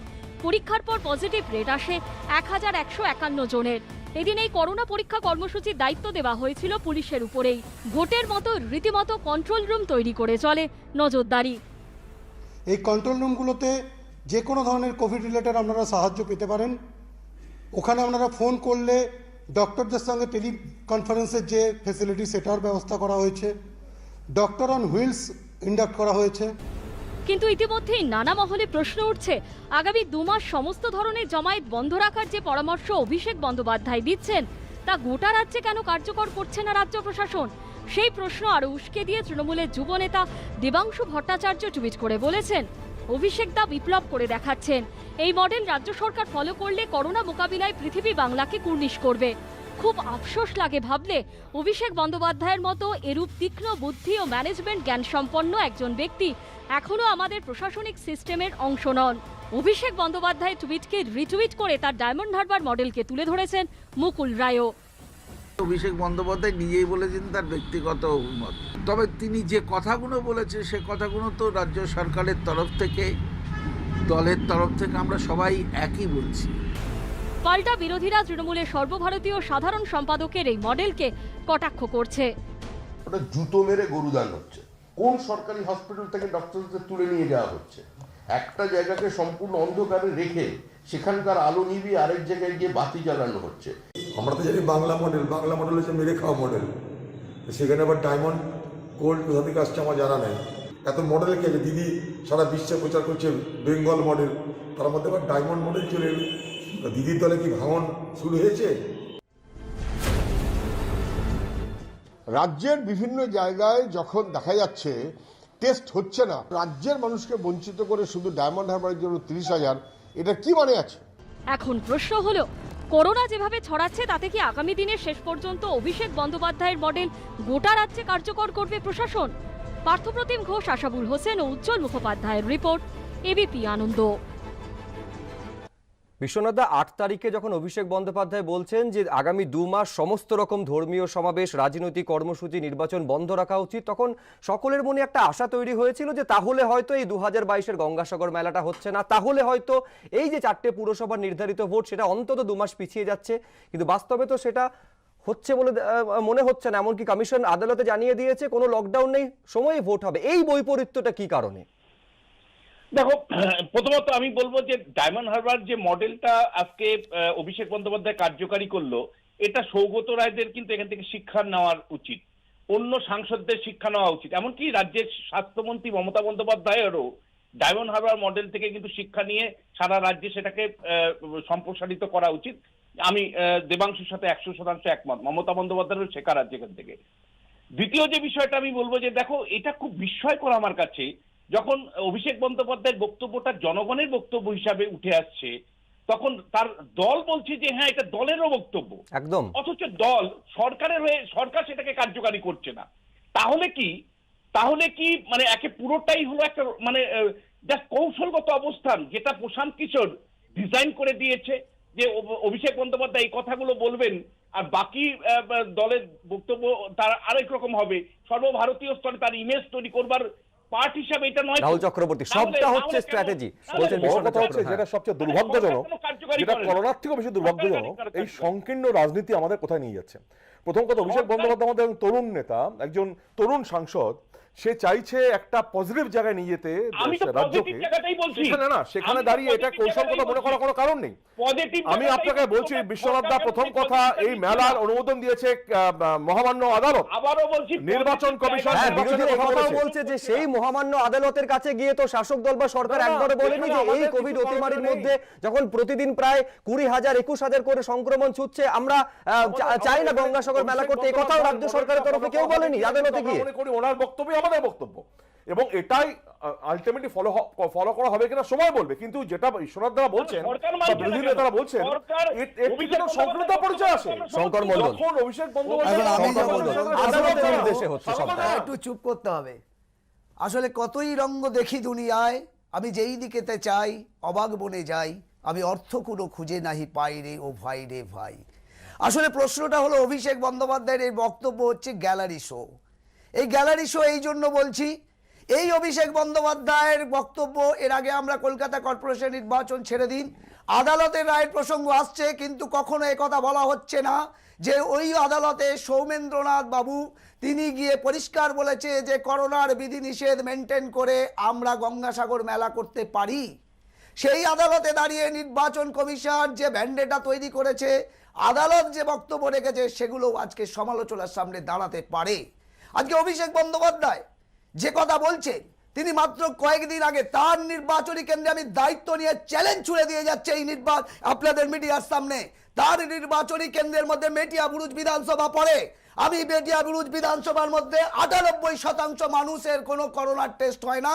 পরীক্ষার পর পজিটিভ রেট আসে 1,151 জনের। এদিন এই করোনা পরীক্ষা কর্মসূচির দায়িত্ব দেওয়া হয়েছিল পুলিশের উপরেই। ভোটের মতো রীতিমতো কন্ট্রোল রুম তৈরি করে চলে নজরদারি। এই কন্ট্রোল রুমগুলোতে যে কোনো ধরনের কোভিড রিলেটেড আপনারা সাহায্য পেতে পারেন। ওখানে আপনারা ফোন করলে ডক্টরদের সঙ্গে টেলিকনফারেন্সের যে ফেসিলিটি সেটার ব্যবস্থা করা হয়েছে। ডক্টর অন হুইলস ইন্ডাক্ট করা হয়েছে। কিন্তু ইতিমধ্যেই নানা মহলে প্রশ্ন উঠছে, আগামী 2 মাস সমস্ত ধরনের জমায়েত বন্ধ রাখার যে পরামর্শ অভিষেক বন্দ্যোপাধ্যায় দিচ্ছেন, তা গোটা রাজ্যে কেন কার্যকর করছে না রাজ্য প্রশাসন? সেই প্রশ্ন আরও উস্কে দিয়ে তৃণমূলের যুব নেতা দেবাংশু ভট্টাচার্য টুইট করে বলেছেন, অভিষেক দা বিপ্লব করে দেখাচ্ছেন। এই মডেল রাজ্য সরকার ফলো করলে করোনা মোকাবিলায় পৃথিবী বাংলাকে কুর্নিশ করবে। খুব আফসোস লাগে ভাবলে অভিষেক বন্দ্যোপাধ্যায়ের মতো এরূপ তীক্ষ্ণ বুদ্ধি ও ম্যানেজমেন্ট জ্ঞান সম্পন্ন একজন ব্যক্তি এখনো আমাদের প্রশাসনিক সিস্টেমের অংশ নন। অভিষেক বন্দ্যোপাধ্যায় টুইটকে রিটুইট করে তার ডায়মন্ড হারবার মডেলকে তুলে ধরেছেন মুকুল রায়ও। অভিষেক বন্দ্যোপাধ্যায় নিজেই বলেছেন তার ব্যক্তিগত অভিমত, তবে তিনি যে কথাগুলো বলেছেন সে কথাগুলো তো রাজ্য সরকারের তরফ থেকে, দলের তরফ থেকে আমরা সবাই একই বলছি। পাল্টা বিরোধীরা তৃণমূলের সর্বভারতীয় সাধারণ সম্পাদকের এই মডেলকে কটাক্ষ করছে। ওটা জুতো মেরে গরুদান হচ্ছে। কোন সরকারি হসপিটাল থেকে ডক্টরদের তুলে নিয়ে যাওয়া হচ্ছে? একটা জায়গাকে সম্পূর্ণ অন্ধকারে রেখে সেখানকার আলো নিভিয়ে আরেক জায়গায় গিয়ে বাতি জ্বালানো হচ্ছে। আমরা তো জানি বাংলা মডেল হচ্ছে মেরে খাওয়া মডেল, সেখানে আবার ডায়মন্ড গোল্ড কোথা থেকে আসছে আমার জানা নেই। এত মডেল কে দিদি সারা বিশ্বে প্রচার করছে বেঙ্গল মডেল, তার মধ্যে আবার ডায়মন্ড মডেল চলে এলো। দিদির দলে কি ভাঙন শুরু হয়েছে? রাজ্যের বিভিন্ন জায়গায় যখন দেখা যাচ্ছে টেস্ট হচ্ছে না, রাজ্যের মানুষকে বঞ্চিত করে শুধু ডায়মন্ড হারবারের জন্য 30,000, এটা কি মানে আছে? এখন প্রশ্ন হলো, করোনা যেভাবে ছড়াচ্ছে তাতে কি আগামী দিনের শেষ পর্যন্ত অভিষেক বন্দ্যোপাধ্যায়ের মডেল গোটা রাজ্যে কার্যকর করবে প্রশাসন? পার্থপ্রতিম ঘোষ, আশাবুল হোসেন ও উজ্জ্বল মুখোপাধ্যায়ের রিপোর্ট, এবিপি আনন্দ। বিশ্বনাথদা, 8 তারিখে যখন অভিষেক বন্দ্যোপাধ্যায় বলছেন যে আগামী 2 মাস সমস্ত রকম ধর্মীয় সমাবেশ, রাজনৈতিক কর্মসূচি, নির্বাচন বন্ধ রাখা উচিত, তখন সকলের মনে একটা আশা তৈরি হয়েছিল যে তাহলে হয়তো এই 2022-এর গঙ্গাসাগর মেলাটা হচ্ছে না, তাহলে হয়তো এই যে 4টে পুরসভার নির্ধারিত ভোট সেটা অন্তত 2 মাস পিছিয়ে যাচ্ছে। কিন্তু বাস্তবে তো সেটা হচ্ছে বলে মনে হচ্ছে না। এমনকি কমিশন আদালতে জানিয়ে দিয়েছে কোনো লকডাউন নেই, সময়ে ভোট হবে। এই বৈপরীত্যটা কি কারণে? দেখো, প্রথমত আমি বলবো যে ডায়মন্ড হারবার যে মডেলটা আজকে অভিষেক বন্দ্যোপাধ্যায় কার্যকারী করলো, এটা সৌগত রায়দের কিন্তু এখান থেকে শিক্ষা নেওয়ার উচিত, অন্য সাংসদদের শিক্ষা নেওয়া উচিত। এমনকি রাজ্যের স্বাস্থ্যমন্ত্রী মমতা বন্দ্যোপাধ্যায়েরও ডায়মন্ড হারবার মডেল থেকে কিন্তু শিক্ষা নিয়ে সারা রাজ্যে সেটাকে সম্প্রসারিত করা উচিত। আমি দেবাংশুর সাথে 100% একমত। মমতা বন্দ্যোপাধ্যায়েরও শেখার আছে এখান থেকে। দ্বিতীয় যে বিষয়টা আমি বলবো যে দেখো, এটা খুব বিস্ময়কর আমার কাছে, যখন অভিষেক বন্দ্যোপাধ্যায়ের বক্তব্যটা জনগণের বক্তব্য হিসাবে উঠে আসছে, তখন তার দল বলছে যে হ্যাঁ এটা দলেরও বক্তব্য একদম, অথচ দল সরকারের হয়ে সরকার সেটাকে কার্যকারী করছে না। তাহলে কি মানে একে পুরোটাই হলো একটা মানে জাস্ট কৌশলগত অবস্থান, যেটা প্রশান্ত কিশোর ডিজাইন করে দিয়েছে যে অভিষেক বন্দ্যোপাধ্যায় এই কথাগুলো বলবেন আর বাকি দলের বক্তব্য তার আরেক রকম হবে। সর্বভারতীয় স্তরে তার ইমেজ তৈরি করবার পার্ট হিসাবে এটা নয়। রাহুল চক্রবর্তী, সবটা হচ্ছে স্ট্র্যাটেজি। বলছেন কথা হচ্ছে যেটা সবচেয়ে দুর্ভাগ্যজনক, যেটা করোনার থেকেও বেশি দুর্ভাগ্যজনক, এই সংকীর্ণ রাজনীতি আমাদের কোথায় নিয়ে যাচ্ছে। প্রথম কথা, অভিষেক বন্দ্যোপাধ্যায় আমাদের তরুণ নেতা, একজন তরুণ সাংসদ, সে চাইছে একটা পজিটিভ জায়গায় নিয়ে যেতে রাজ্যকে। সেখানে দাঁড়িয়ে এটা কৌশলগত মনে করার কোনো কারণ নেই। আমি আপনাকে বলছি বিশ্বনাথদা, প্রথম কথা, এই মেলার অনুমোদন দিয়েছে মহামান্য আদালত, নির্বাচন কমিশন বলছে যে সেই মহামান্য আদালতের কাছে গিয়ে তো শাসক দল বা সরকার একবারে বলেনি যে এই কোভিড অতিমারির মধ্যে যখন প্রতিদিন প্রায় 20,000 21,000 করে সংক্রমণ ছুটছে, আমরা চাই না গঙ্গাসাগর মেলা করতে। এই কথাও রাজ্য সরকারের তরফে কেউ বলেনি আদালতে গিয়ে। ওনার বক্তব্য আমাদের বক্তব্য, এবং এটাই আলটিমেটলি ফলো করা হবে কিনা সময় বলবে। কিন্তু যেটা বিশ্বনাথ দ্বারা বলছেন, বিরোধী নেতারা বলছেন, সংকীর্ণতা পরিচয় আসে। শঙ্কর মণ্ডল, যখন অভিষেক বন্দ্যোপাধ্যায় একটু চুপ করতে হবে। আসলে কতই রঙ্গ দেখি দুনিয়ায়, আমি যেই দিকেতে চাই অবাক বনে যাই, আমি অর্থ কোনো খুঁজে নাহি পাই রে ও ভাই রে ভাই। আসলে প্রশ্নটা হলো, অভিষেক বন্দ্যোপাধ্যায়ের এই বক্তব্য হচ্ছে গ্যালারি শো। এই গ্যালারি শো এই জন্য বলছি, এই অভিষেক বন্দ্যোপাধ্যায়ের বক্তব্য, এর আগে আমরা কলকাতা কর্পোরেশন নির্বাচন ছেড়ে দিন, আদালতের রায়ের প্রসঙ্গ আসছে, কিন্তু কখনো একথা বলা হচ্ছে না যে ওই আদালতে সৌমেন্দ্রনাথ বাবু তিনি গিয়ে পরিষ্কার বলেছে যে করোনার বিধিনিষেধ মেনটেন করে আমরা গঙ্গাসাগর মেলা করতে পারি। সেই আদালতে দাঁড়িয়ে নির্বাচন কমিশন যে ভ্যান্ডেটা তৈরি করেছে, আদালত যে বক্তব্য রেখেছে, সেগুলো আজকে সমালোচনার সামনে দাঁড়াতে পারে। আজকে অভিষেক বন্দ্যোপাধ্যায় যে কথা বলছেন, তিনি মাত্র কয়েকদিন আগে তার নির্বাচনী কেন্দ্রে, আমি দায়িত্ব নিয়ে চ্যালেঞ্জ ছুড়ে দিয়ে যাচ্ছে এই আপনাদের মিডিয়ার সামনে, তার নির্বাচনী কেন্দ্রের মধ্যে মেটিয়া বুরুজ বিধানসভা পড়ে। আমি বেটিয়া বিরুজ বিধানসভার মধ্যে 98% মানুষের কোনো করোনার টেস্ট হয় না,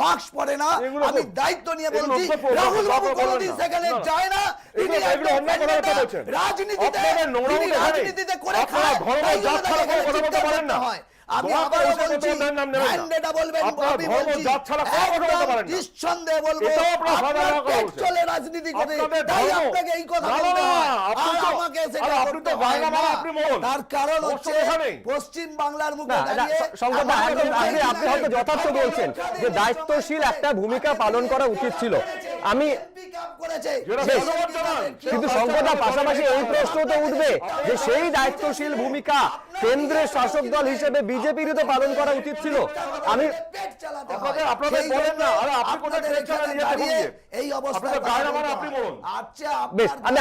মাস্ক পরে না। আমি দায়িত্ব নিয়ে বলছি, রাহুল বাবু কোনোদিন সেখানে যায় না। তিনি রাজনীতিতে করে খায়, আমি আবারও বলছি, ম্যান্ডেটা বলবেন, আমি বলছি নিঃসন্দেহে বলবো আপনার পেট চলে রাজনীতি করে, তাই আপনাকে এই কথা বলতে হয়, আর আমাকে সেটা করতে হয় না। তার কারণ হচ্ছে পশ্চিম বাংলার মুখে দাঁড়িয়ে আপনি হয়তো যথার্থ বলছেন যে দায়িত্বশীল একটা ভূমিকা পালন করা উচিত ছিল। আমি কিন্তু সংকটটা পাশাপাশি এই প্রশ্ন তো উঠবে যে সেই দায়িত্বশীল ভূমিকা কেন্দ্রের শাসক দল হিসেবে বিজেপির তো পালন করা উচিত ছিল। আমি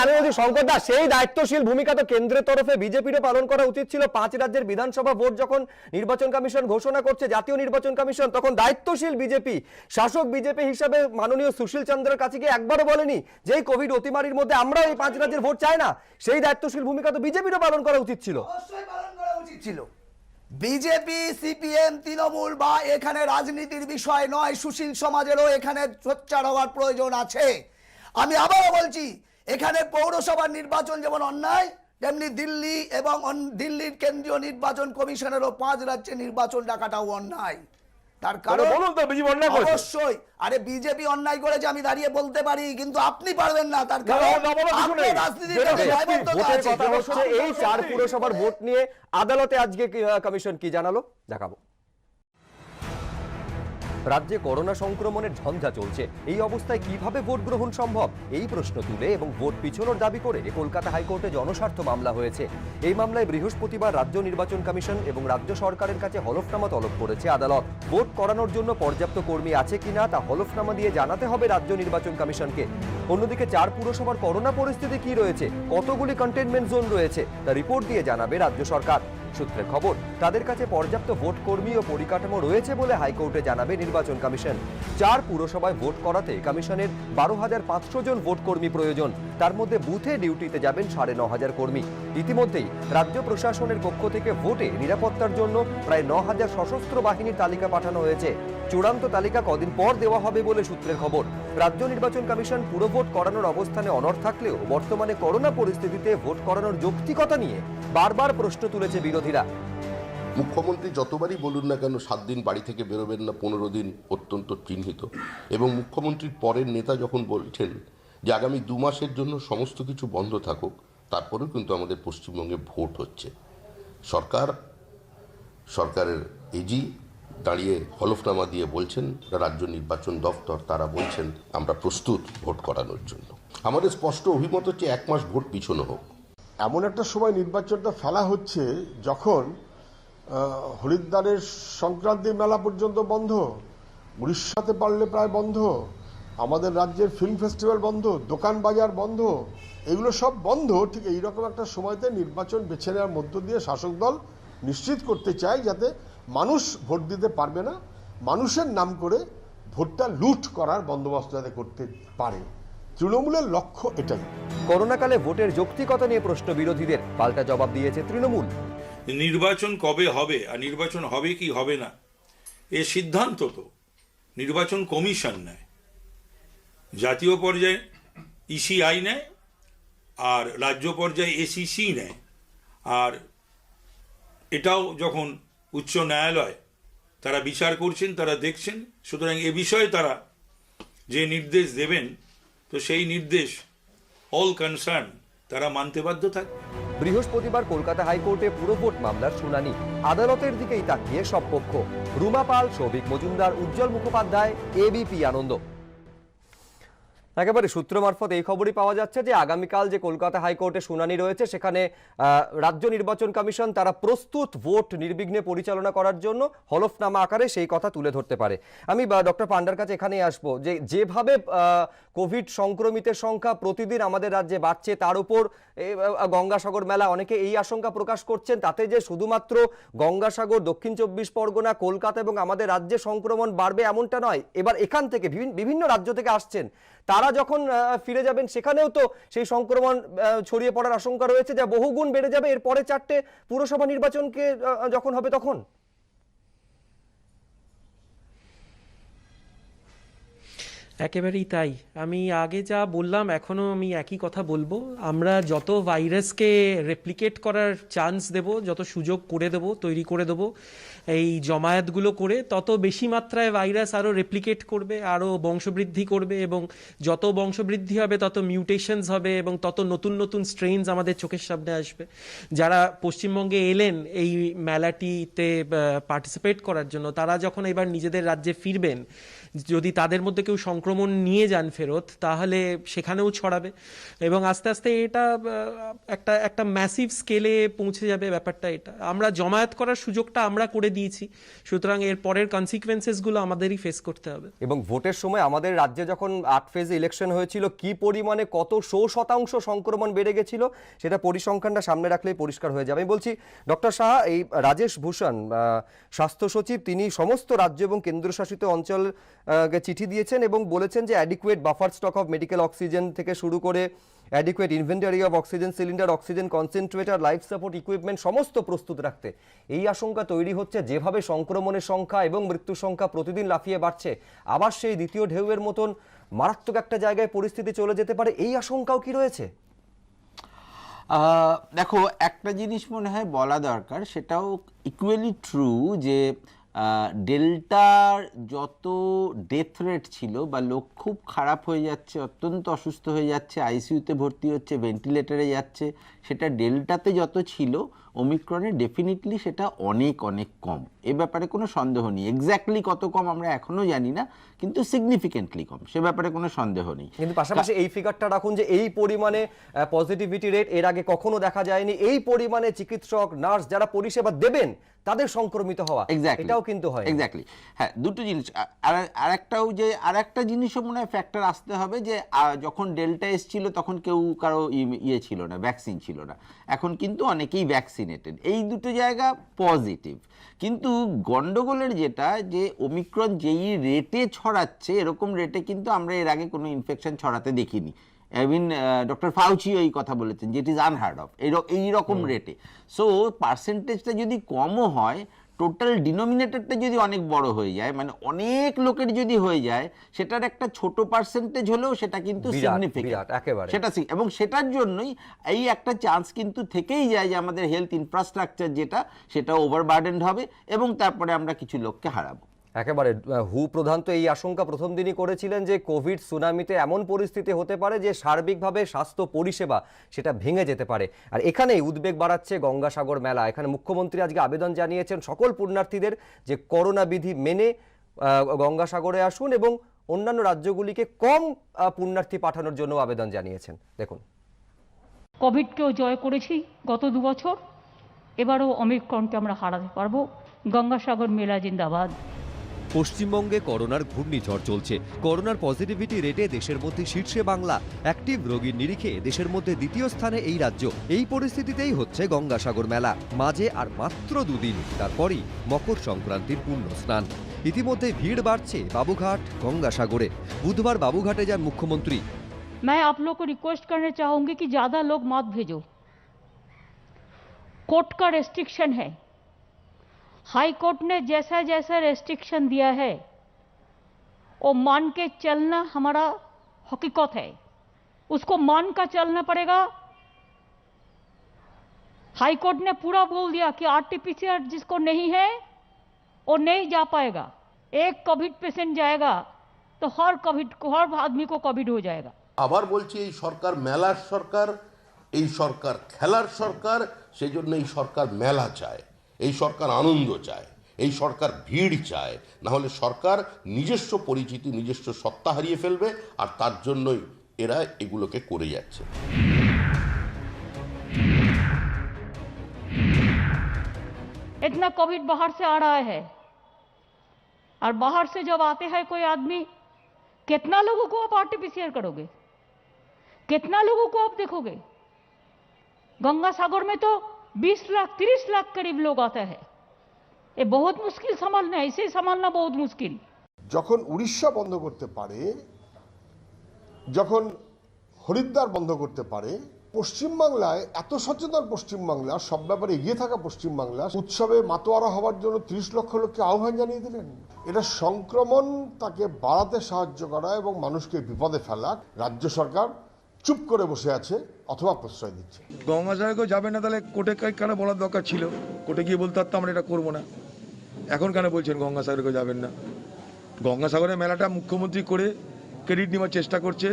আমি বলছি সংকটটা সেই দায়িত্বশীল ভূমিকা তো কেন্দ্রের তরফে বিজেপিরও পালন করা উচিত ছিল। 5 রাজ্যের বিধানসভা ভোট যখন নির্বাচন কমিশন ঘোষণা করছে, জাতীয় নির্বাচন কমিশন, তখন দায়িত্বশীল বিজেপি, শাসক বিজেপি হিসাবে মাননীয় সুশীল চন্দ্রের কাছে গিয়ে একবারও বলেনি যে এই কোভিড অতিমারির মধ্যে আমরা এই 5 রাজ্যের ভোট চাই না। সেই দায়িত্বশীল ভূমিকা তো বিজেপিরও পালন করা উচিত ছিল। ছিল বিজেপি, সিপিএম, তৃণমূল বা এখানে রাজনীতির বিষয় নয়, সুশীল সমাজেরও এখানে সোচ্চার হওয়ার প্রয়োজন আছে। আমি আবারও বলছি, এখানে পৌরসভার নির্বাচন যেমন অন্যায়, তেমনি দিল্লি এবং দিল্লির কেন্দ্রীয় নির্বাচন কমিশনেরও 5 রাজ্যে নির্বাচন ডাকাটাও অন্যায়। তার কারণ অবশ্যই, আরে বিজেপি অন্যায় করেছে আমি দাঁড়িয়ে বলতে পারি, কিন্তু আপনি পারবেন না। তার কারণ এই 4 পুরসভার ভোট নিয়ে আদালতে আজকে কমিশন কি জানালো দেখাবো। রাজ্যে করোনা সংক্রমণের ঝঞ্ঝা চলছে, এই অবস্থায় কিভাবে ভোট গ্রহণ সম্ভব এই প্রশ্ন তুলে এবং ভোট পিছনোর দাবি করে কলকাতা হাইকোর্টে জনস্বার্থ মামলা হয়েছে। এই মামলায় বৃহস্পতিবার রাজ্য নির্বাচন কমিশন এবং রাজ্য সরকারের কাছে হলফনামা তলব করেছে আদালত। ভোট করানোর জন্য পর্যাপ্ত কর্মী আছে কিনা তা হলফনামা দিয়ে জানাতে হবে রাজ্য নির্বাচন কমিশনকে। অন্যদিকে 4 পুরসভার করোনা পরিস্থিতি কি রয়েছে, কতগুলি কন্টেইনমেন্ট জোন রয়েছে তা রিপোর্ট দিয়ে জানাবে রাজ্য সরকার। সূত্রের খবর, তাদের কাছে পর্যাপ্ত ভোট কর্মী ও পরিকাঠামো রয়েছে বলে হাইকোর্টে জানাবে নির্বাচন কমিশন। 4 পুরসভায় ভোট করাতে কমিশনের 12,500 জন ভোট কর্মী প্রয়োজন। তার মধ্যে বুথে ডিউটিতে যাবেন 9,500 কর্মী। ইতিমধ্যেই রাজ্য প্রশাসনের পক্ষ থেকে ভোটে নিরাপত্তার জন্য প্রায় 9,000 সশস্ত্র বাহিনীর তালিকা পাঠানো হয়েছে। চূড়ান্ত তালিকা কদিন পর দেওয়া হবে বলে সূত্রের খবর। রাজ্য নির্বাচন কমিশন পুরো ভোট করানোর অবস্থানে অনড় থাকলেও বর্তমানে করোনা পরিস্থিতিতে ভোট করানোর যৌক্তিকতা নিয়ে বারবার প্রশ্ন তুলেছে বিরোধীরা। মুখ্যমন্ত্রী যতবারই বলুন না কেন 7 দিন বাড়ি থেকে বেরোবেন না, 15 দিন অত্যন্ত চিহ্নিত, এবং মুখ্যমন্ত্রীর পরের নেতা যখন বলছেন যে আগামী 2 মাসের জন্য সমস্ত কিছু বন্ধ থাকুক, তারপরেও কিন্তু আমাদের পশ্চিমবঙ্গে ভোট হচ্ছে। সরকারের এজি দাঁড়িয়ে হলফনামা দিয়ে বলছেন, রাজ্য নির্বাচন দপ্তর তারা বলছেন আমরা প্রস্তুত ভোট করানোর জন্য। আমাদের স্পষ্ট অভিমত হচ্ছে 1 মাস ভোট পিছনো হোক। এমন একটা সময় নির্বাচনটা ফেলা হচ্ছে যখন হরিদ্বারের সংক্রান্তির মেলা পর্যন্ত বন্ধ, উড়িষ্যাতে পারলে প্রায় বন্ধ, আমাদের রাজ্যের ফিল্ম ফেস্টিভ্যাল বন্ধ, দোকান বাজার বন্ধ, এগুলো সব বন্ধ। ঠিক এইরকম একটা সময়তে নির্বাচন বেছে নেওয়ার মধ্য দিয়ে শাসক দল নিশ্চিত করতে চায় যাতে মানুষ ভোট দিতে পারবে না, মানুষের নাম করে ভোটটা লুট করার বন্দোবস্ত যাতে করতে পারে। তৃণমূলের লক্ষ্য এটাই। করোনাকালে ভোটের যৌক্তিকতা নিয়ে প্রশ্ন বিরোধীদের, পাল্টা জবাব দিয়েছে তৃণমূল। নির্বাচন কবে হবে আর নির্বাচন হবে কি হবে না এ সিদ্ধান্ত তো নির্বাচন কমিশন নেয়। জাতীয় পর্যায়ে ইসিআই নেয় আর রাজ্য পর্যায়ে এসিসি নেয়, আর এটাও যখন উচ্চ ন্যায়ালয় তারা বিচার করছেন, তারা দেখছেন, সুতরাং এ বিষয়ে তারা যে নির্দেশ দেবেন তো সেই নির্দেশ অল কনসার্ন তারা মানতে বাধ্য থাকবে। বৃহস্পতিবার কলকাতা হাইকোর্টে পুরো ভোট মামলার শুনানি, আদালতের দিকেই তাকিয়ে সব পক্ষ। রুমা পাল, সৌভিক মজুমদার, উজ্জ্বল মুখোপাধ্যায়, এবিপি আনন্দ। একেবারে সূত্র মারফত এই খবরই পাওয়া যাচ্ছে যে আগামীকাল যে কলকাতা হাইকোর্টে শুনানি রয়েছে সেখানে রাজ্য নির্বাচন কমিশন তারা প্রস্তুত ভোট নির্বিঘ্নে পরিচালনা করার জন্য হলফনামা আকারে সেই কথা তুলে ধরতে পারে। আমি ডক্টর পান্ডার কাছে এখানেই আসবো যে যেভাবে কোভিড সংক্রমিতের সংখ্যা প্রতিদিন আমাদের রাজ্যে বাড়ছে, তার উপর গঙ্গাসাগর মেলা, অনেকে এই আশঙ্কা প্রকাশ করছেন তাতে যে শুধুমাত্র গঙ্গাসাগর, দক্ষিণ 24 পরগনা, কলকাতা এবং আমাদের রাজ্যে সংক্রমণ বাড়বে এমনটা নয়। এবার এখান থেকে বিভিন্ন রাজ্য থেকে আসছেন, তারা তারা যখন ফিরে যাবেন সেখানেও তো সেই সংক্রমণ ছড়িয়ে পড়ার আশঙ্কা রয়েছে, যা বহুগুণ বেড়ে যাবে এরপরে 4টে পুরসভা নির্বাচনকে যখন হবে তখন। একেবারেই তাই। আমি আগে যা বললাম এখনও আমি একই কথা বলবো। আমরা যত ভাইরাসকে রেপ্লিকেট করার চান্স দেব, যত সুযোগ করে দেব, তৈরি করে দেব এই জমায়েতগুলো করে, তত বেশি মাত্রায় ভাইরাস আরও রেপ্লিকেট করবে, আরও বংশবৃদ্ধি করবে, এবং যত বংশবৃদ্ধি হবে তত মিউটেশনস হবে এবং তত নতুন নতুন স্ট্রেনস আমাদের চোখের সামনে আসবে। যারা পশ্চিমবঙ্গে এলেন এই মেলাটিতে পার্টিসিপেট করার জন্য, তারা যখন এবার নিজেদের রাজ্যে ফিরবেন, যদি তাদের মধ্যে কেউ সংক্রমণ নিয়ে যান ফেরত, তাহলে সেখানেও ছড়াবে এবং আস্তে আস্তে এটা একটা ম্যাসিভ স্কেলে পৌঁছে যাবে ব্যাপারটা। এটা আমরা জমায়েত করার সুযোগটা আমরা করে দিয়েছি, সুতরাং এর পরের কনসিকুয়েন্সেসগুলো আমাদেরই ফেস করতে হবে। এবং ভোটের সময় আমাদের রাজ্যে যখন 8 ফেজে ইলেকশন হয়েছিল, কি পরিমাণে কত শতাংশ সংক্রমণ বেড়ে গেছিল সেটা পরিসংখ্যানটা সামনে রাখলেই পরিষ্কার হয়ে যাবে। আমি বলছি ডক্টর সাহা, এই রাজেশ ভূষণ স্বাস্থ্য সচিব, তিনি সমস্ত রাজ্য এবং কেন্দ্রশাসিত অঞ্চল চিঠি দিয়েছেন এবং বলেছেন যে adequate buffer stock of medical oxygen থেকে শুরু করে adequate inventory of oxygen cylinder, oxygen concentrator, life support equipment সমস্ত প্রস্তুত রাখতে। এই আশঙ্কা তৈরি হচ্ছে যেভাবে সংক্রমণের সংখ্যা এবং মৃত্যুর সংখ্যা প্রতিদিন লাফিয়ে বাড়ছে, আবার সেই দ্বিতীয় ঢেউয়ের মতন মারাত্মক একটা জায়গায় পরিস্থিতি চলে যেতে পারে, এই আশঙ্কাও কি রয়েছে? দেখো, একটা জিনিস মনে হয় বলা দরকার, সেটাও ইকুয়ালি ট্রু, যে ডেল্টার যত ডেথ রেট ছিল বা লোক খুব খারাপ হয়ে যাচ্ছে, অত্যন্ত অসুস্থ হয়ে যাচ্ছে, আইসিইউতে ভর্তি হচ্ছে, ভেন্টিলেটরে যাচ্ছে, সেটা ডেল্টাতে যত ছিল ওমিক্রনে ডেফিনেটলি সেটা অনেক অনেক কম। এ ব্যাপারে কোনো সন্দেহ নেই। এক্স্যাক্টলি কত কম আমরা এখনও জানি না, কিন্তু সিগনিফিকেন্টলি কম, সে ব্যাপারে কোনো সন্দেহ নেই। কিন্তু পাশাপাশি এই ফিগারটা রাখুন যে এই পরিমাণে পজিটিভিটি রেট এর আগে কখনো দেখা যায়নি, এই পরিমাণে চিকিৎসক নার্স যারা পরিষেবা দেবেন তাদের সংক্রমিত হওয়া, এটাও কিন্তু হয়। এক্স্যাক্টলি, হ্যাঁ, দুটো জিনিস। আর একটা জিনিসও মনে হয় ফ্যাক্টর আসতে হবে, যে যখন ডেল্টা এসছিল তখন কারো ছিল না, ভ্যাকসিন ছিল না, এখন কিন্তু অনেকেই ভ্যাকসিনেটেড, এই দুটো জায়গা পজিটিভ। কিন্তু গন্ডগোলের যেটা, যে ওমিক্রন যেই রেটে ছড়াচ্ছে, এরকম রেটে কিন্তু আমরা এর আগে কোনো ইনফেকশন ছড়াতে দেখিনি। ইভিন ডক্টর ফাউচিও এই কথা বলেছেন যে ইট ইজ আনহার্ড অফ এইরকম রেটে। সো পার্সেন্টেজটা যদি কমও হয়, টোটাল ডিনোমিনেটরটা যদি অনেক বড় হয়ে যায়, মানে অনেক লোকের যদি হয়ে যায়, সেটার একটা ছোট পার্সেন্টেজ হলেও সেটা কিন্তু সিগনিফিক্যান্ট, সেটা এবং সেটার জন্যই এই একটা চান্স কিন্তু থেকেই যায় যে আমাদের হেলথ ইনফ্রাস্ট্রাকচার যেটা, সেটা ওভারবার্ডেন্ড হবে এবং তারপরে আমরা কিছু লোককে হারাবো। একেবারে হু প্রধান তো এই আশঙ্কা প্রথম দিনই করেছিলেন যে কোভিড সুনামিতে এমন পরিস্থিতি হতে পারে যে সার্বিকভাবে স্বাস্থ্য পরিষেবা সেটা ভেঙে যেতে পারে। আর এখানেই উদ্বেগ বাড়াচ্ছে গঙ্গাসাগর মেলা। এখানে মুখ্যমন্ত্রী আজকে আবেদন জানিয়েছেন সকল পুণ্যার্থীদের যে করোনা বিধি মেনে গঙ্গাসাগরে আসুন এবং অন্যান্য রাজ্যগুলিকে কম পুণ্যার্থী পাঠানোর জন্য আবেদন জানিয়েছেন। দেখুন, কোভিডকেও জয় করেছি গত 2 বছর, এবারও অমিক্রনকে আমরা হারাতে পারবো। গঙ্গাসাগর মেলা জিন্দাবাদ। পশ্চিমবঙ্গে করোনার ঘূর্ণিঝড় চলছে। করোনার পজিটিভিটি রেটে দেশের মধ্যে শীর্ষে বাংলা, অ্যাক্টিভ রোগীর নিরিখে দেশের মধ্যে দ্বিতীয় স্থানে এই রাজ্য। এই পরিস্থিতিতেই হচ্ছে গঙ্গাসাগর মেলা, মাঝে আর মাত্র 2 দিন, তারপরই মকর সংক্রান্তির পুণ্য স্নান। ইতিমধ্যে ভিড় বাড়ছে বাবুঘাট গঙ্গাসাগরে। বুধবার বাবুঘাটে যান মুখ্যমন্ত্রী। मैं आप लोग को रिक्वेस्ट करना चाहूंगी कि ज्यादा लोग मत भेजो। कोर्ट का रेस्ट्रिक्शन है, हाई कोर्ट ने जैसा जैसा रेस्ट्रिक्शन दिया है वो मान के चलना हमारा हकीकत है, उसको मान कर चलना पड़ेगा। हाई कोर्ट ने पूरा बोल दिया कि आरटीपीसीआर जिसको नहीं है वो नहीं जा पाएगा। एक कोविड पेशेंट जाएगा तो हर आदमी को कोविड हो जाएगा। আবার বলছি, এই সরকার মেলার সরকার, এই সরকার খেলার সরকার, সেই জন্য এই সরকার মেলা চায়, এই সরকার আনন্দ চায়, এই সরকার ভিড় চায়। না হলে সরকার নিজস্ব পরিচিতি, নিজস্ব সত্তা হারিয়ে ফেলবে, আর তার জন্যই এরা এগুলোকে করে যাচ্ছে। इतना कोविड बाहर से आ रहा है और बाहर से जब आते हैं कोई आदमी, कितना लोगों को आप आरटीपीसीआर करोगे, कितना लोगों को आप देखोगे? गंगा सागर में तो 20 लाख 30 लाख करीब लोग आता है। ये बहुत मुश्किल संभालना है, इसे संभालना बहुत मुश्किल। যখন উড়িষ্যা বন্ধ করতে পারে যখন হরিদ্বার বন্ধ করতে পারে, পশ্চিমবাংলায় এত সচেতন পশ্চিমবাংলা, সব ব্যাপারে এগিয়ে থাকা পশ্চিমবাংলা উৎসবে মাতোয়ারা হওয়ার জন্য 30 লক্ষ লোককে আহ্বান জানিয়ে দিলেন। এটা সংক্রমণ তাকে বাড়াতে সাহায্য করা এবং মানুষকে বিপদে ফেলা। রাজ্য সরকার চুপ করে বসে আছে অথবা প্রশ্রয় দিচ্ছে। গঙ্গাসাগরে কেউ যাবে না, তাহলে কোর্টে কেন বলার দরকার ছিল? কোর্টে গিয়ে বলতে পারতাম আমরা এটা করবো না। এখন কেন বলছেন গঙ্গাসাগরে কেউ যাবেন না? গঙ্গাসাগরের মেলাটা মুখ্যমন্ত্রী করে ক্রেডিট নেওয়ার চেষ্টা করছে।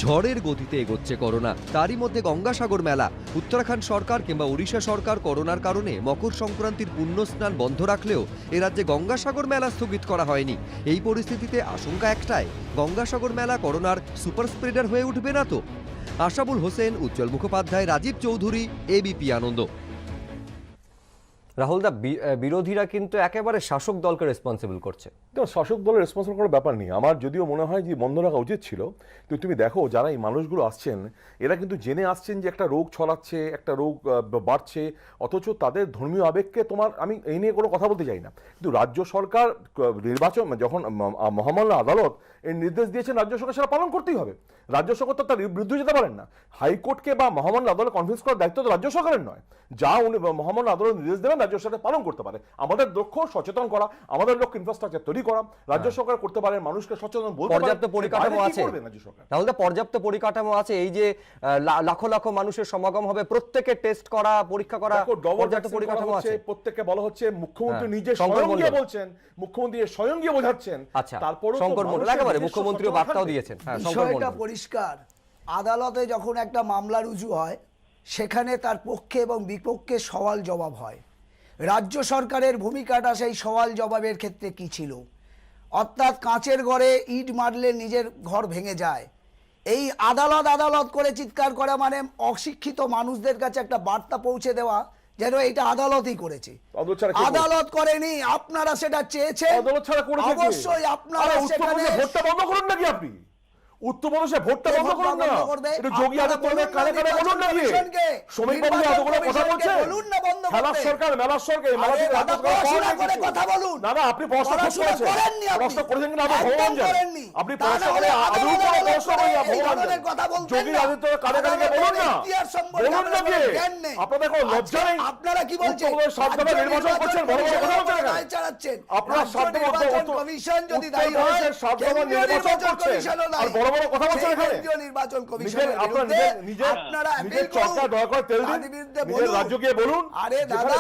ঝড়ের গতিতে এগোচ্ছে করোনা, তারই মধ্যে গঙ্গাসাগর মেলা। উত্তরাখণ্ড সরকার কিংবা ওড়িশা সরকার করোনার কারণে মকর সংক্রান্তির পুণ্য স্নান বন্ধ রাখলেও এ রাজ্যে গঙ্গাসাগর মেলা স্থগিত করা হয়নি। এই পরিস্থিতিতে আশঙ্কা একটাই, গঙ্গাসাগর মেলা করোনার সুপার স্প্রেডার হয়ে উঠবে না তো? আশাবুল হোসেন, উজ্জ্বল মুখোপাধ্যায়, রাজীব চৌধুরী, এবিপি আনন্দ। রাহুল দা, বিরোধীরা কিন্তু একেবারে শাসক দলকে রেসপন্সিবল করছে। শাসক দলের রেসপন্সিবল করার ব্যাপার নেই, আমার যদিও মনে হয় যে বন্ধ রাখা উচিত ছিল। কিন্তু তুমি দেখো যারা এই মানুষগুলো আসছেন, এরা কিন্তু জেনে আসছেন যে একটা রোগ ছড়াচ্ছে, একটা রোগ বাড়ছে, অথচ তাদের ধর্মীয় আবেগকে আমি এই নিয়ে কোনো কথা বলতে চাই না। কিন্তু রাজ্য সরকার নির্বাচন যখন মহামান্য আদালত এর নির্দেশ দিয়েছেন, রাজ্য সরকার সেটা পালন করতেই হবে। রাজ্য সরকার তো তার বিরুদ্ধে যেতে পারেন না। হাইকোর্টকে বা মহামান্য আদালত কনভিন্স করার দায়িত্ব তো রাজ্য সরকারের নয়। যা উনি মহামান্য আদালত নির্দেশ দেবেন রাজ্য সরকার পালন করতে পারে। আমাদের লক্ষ্য সচেতন করা, আমাদের লক্ষ্য ইনফ্রাস্ট্রাকচার তৈরি করা, রাজ্য সরকার করতে পারে, মানুষকে সচেতন বলতে পারে। পর্যাপ্ত পরিকাঠামো আছে রাহুল দা, পর্যাপ্ত পরিকাঠামো আছে। এই যে লাখো লাখো মানুষের সমাগম হবে, প্রত্যেকে টেস্ট করা, পরীক্ষা করা, পর্যাপ্ত পরিকাঠামো আছে। প্রত্যেককে বলা হচ্ছে, মুখ্যমন্ত্রী নিজে স্বয়ং গিয়ে বলছেন, মুখ্যমন্ত্রী স্বয়ং গিয়ে বোঝাচ্ছেন। আচ্ছা, শঙ্কর মণ্ডল একেবারে মুখ্যমন্ত্রীও বার্তাও দিয়েছেন। বিষয়টা পরিষ্কার, আদালতে যখন একটা মামলা রুজু হয় সেখানে তার পক্ষে এবং বিপক্ষে সওয়াল জবাব হয়। রাজ্য সরকারের ভূমিকাটা সেই সওয়াল জবাবের ক্ষেত্রে কি ছিল? অর্থাৎ কাঁচের ঘরে ইট মারলে নিজের ঘর ভেঙে যায়। এই আদালত আদালত করে চিৎকার করা মানে অশিক্ষিত মানুষদের কাছে একটা বার্তা পৌঁছে দেওয়া যেন এটা আদালতই করেছে। আদালত করেনি, আপনারা সেটা চেয়েছেন। অবশ্যই আপনারা সেখানে ভোটটা বন্ধ করুন নাকি? আপনি উত্তরপ্রদেশে ভোটটা বন্ধ করুন না, এটা যোগী আদিত্যনাথের কানে কানে বলুন না। শ্রমিক বাবু এতগুলো কথা বলছে, খেলার সরকার, মেলার সরকার, কথা বলুন। না না, আপনি পড়াশোনা করেছেন কিনা ভগবান জানেন। আপনি পড়াশোনা করে আদৌ ভগবান জানেন। যোগী আদিত্যনাথের কানে কানে বলুন না, বলুন না কি? আপনাদের কোনো লজ্জা নেই? আপনারা কি বলছেন? উত্তরপ্রদেশ 7 দফা নির্বাচন করছেন, বড় বড় কথা বলছেন না। আপনারা 7 দফা কমিশন যদি দায়ী হয়, 7 দফা নির্বাচন করছেন আর বড় বড় কথা বলছেন এখানে। নির্বাচন কমিশন আপনারা নিজের চরকা দয়া করে তেল দিন, নিজের রাজ্য গিয়ে বলুন। আরে দাদা,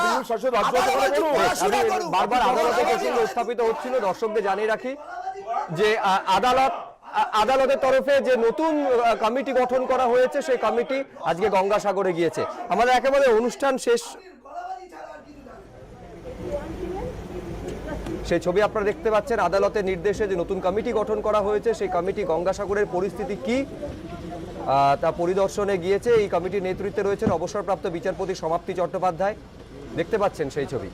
বারবার আদালতের প্রসঙ্গ উত্থাপিত হচ্ছিল। দর্শকদের জানিয়ে রাখি যে আদালতের তরফে যে নতুন কমিটি গঠন করা হয়েছে, সেই কমিটি আজকে গঙ্গাসাগরে গিয়েছে। আমাদের একেবারে অনুষ্ঠান শেষ, সেই ছবি আপনারা দেখতে পাচ্ছেন। আদালতের নির্দেশে যে নতুন কমিটি গঠন করা হয়েছে, সেই কমিটি গঙ্গাসাগরের পরিস্থিতি কি তা পরিদর্শনে গিয়েছে। এই কমিটির নেতৃত্বে রয়েছেন অবসরপ্রাপ্ত বিচারপতি সমাপ্তি চট্টোপাধ্যায়। দেখতে পাচ্ছেন সেই ছবি।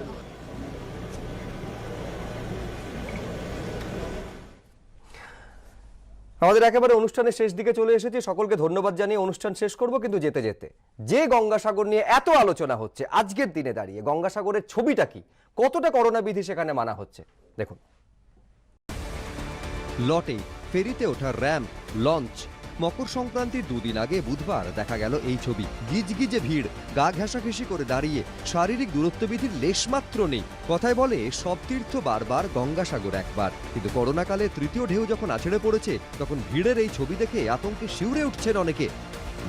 আমাদের একেবারে অনুষ্ঠানের শেষ দিকে চলে এসেছি। সকলকে ধন্যবাদ জানিয়ে অনুষ্ঠান শেষ করব, কিন্তু যেতে যেতে যে গঙ্গাসাগর নিয়ে এত আলোচনা হচ্ছে আজকের দিনে দাঁড়িয়ে, গঙ্গাসাগরের ছবিটা কি, কতটা করোনা বিধি সেখানে মানা হচ্ছে দেখুন। লটে ফেরিতে ওঠার র্যাম্প, লঞ্চ। মকর সংক্রান্তির 2 দিন আগে বুধবার দেখা গেল এই ছবি। গিজগিজে ভিড়, গা ঘেঁষাঘেঁষি করে দাঁড়িয়ে, শারীরিক দূরত্ববিধির লেশমাত্র নেই। কথায় বলে সব তীর্থ বারবার, গঙ্গাসাগর একবার। কিন্তু করোনাকালে তৃতীয় ঢেউ যখন আছড়ে পড়েছে, তখন ভিড়ের এই ছবি দেখে আতঙ্কে শিউরে উঠছেন অনেকে।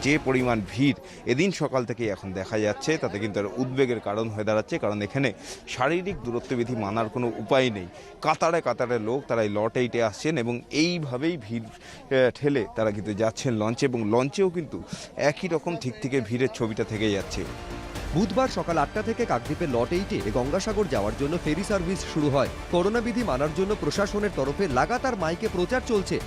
যে পরিমাণ ভিড় এদিন সকাল থেকে এখন দেখা যাচ্ছে, তাতে কিন্তু আর উদ্বেগের কারণ হয়ে দাঁড়াচ্ছে। কারণ এখানে শারীরিক দূরত্ববিধি মানার কোনো উপায় নেই। কাতারে কাতারে লোক তারা এই লটেইটে আসছেন এবং এইভাবেই ভিড় ঠেলে তারা কিন্তু যাচ্ছেন লঞ্চে, এবং লঞ্চেও কিন্তু একই রকম ঠিক থেকে ভিড়ের ছবিটা থেকে যাচ্ছে। বুধবার সকাল 8টা থেকে কাকদ্বীপের লটেইটে গঙ্গাসাগর যাওয়ার জন্য ফেরি সার্ভিস শুরু হয়। করোনা বিধি মানার জন্য প্রশাসনের তরফে লাগাতার মাইকে প্রচার চলছে।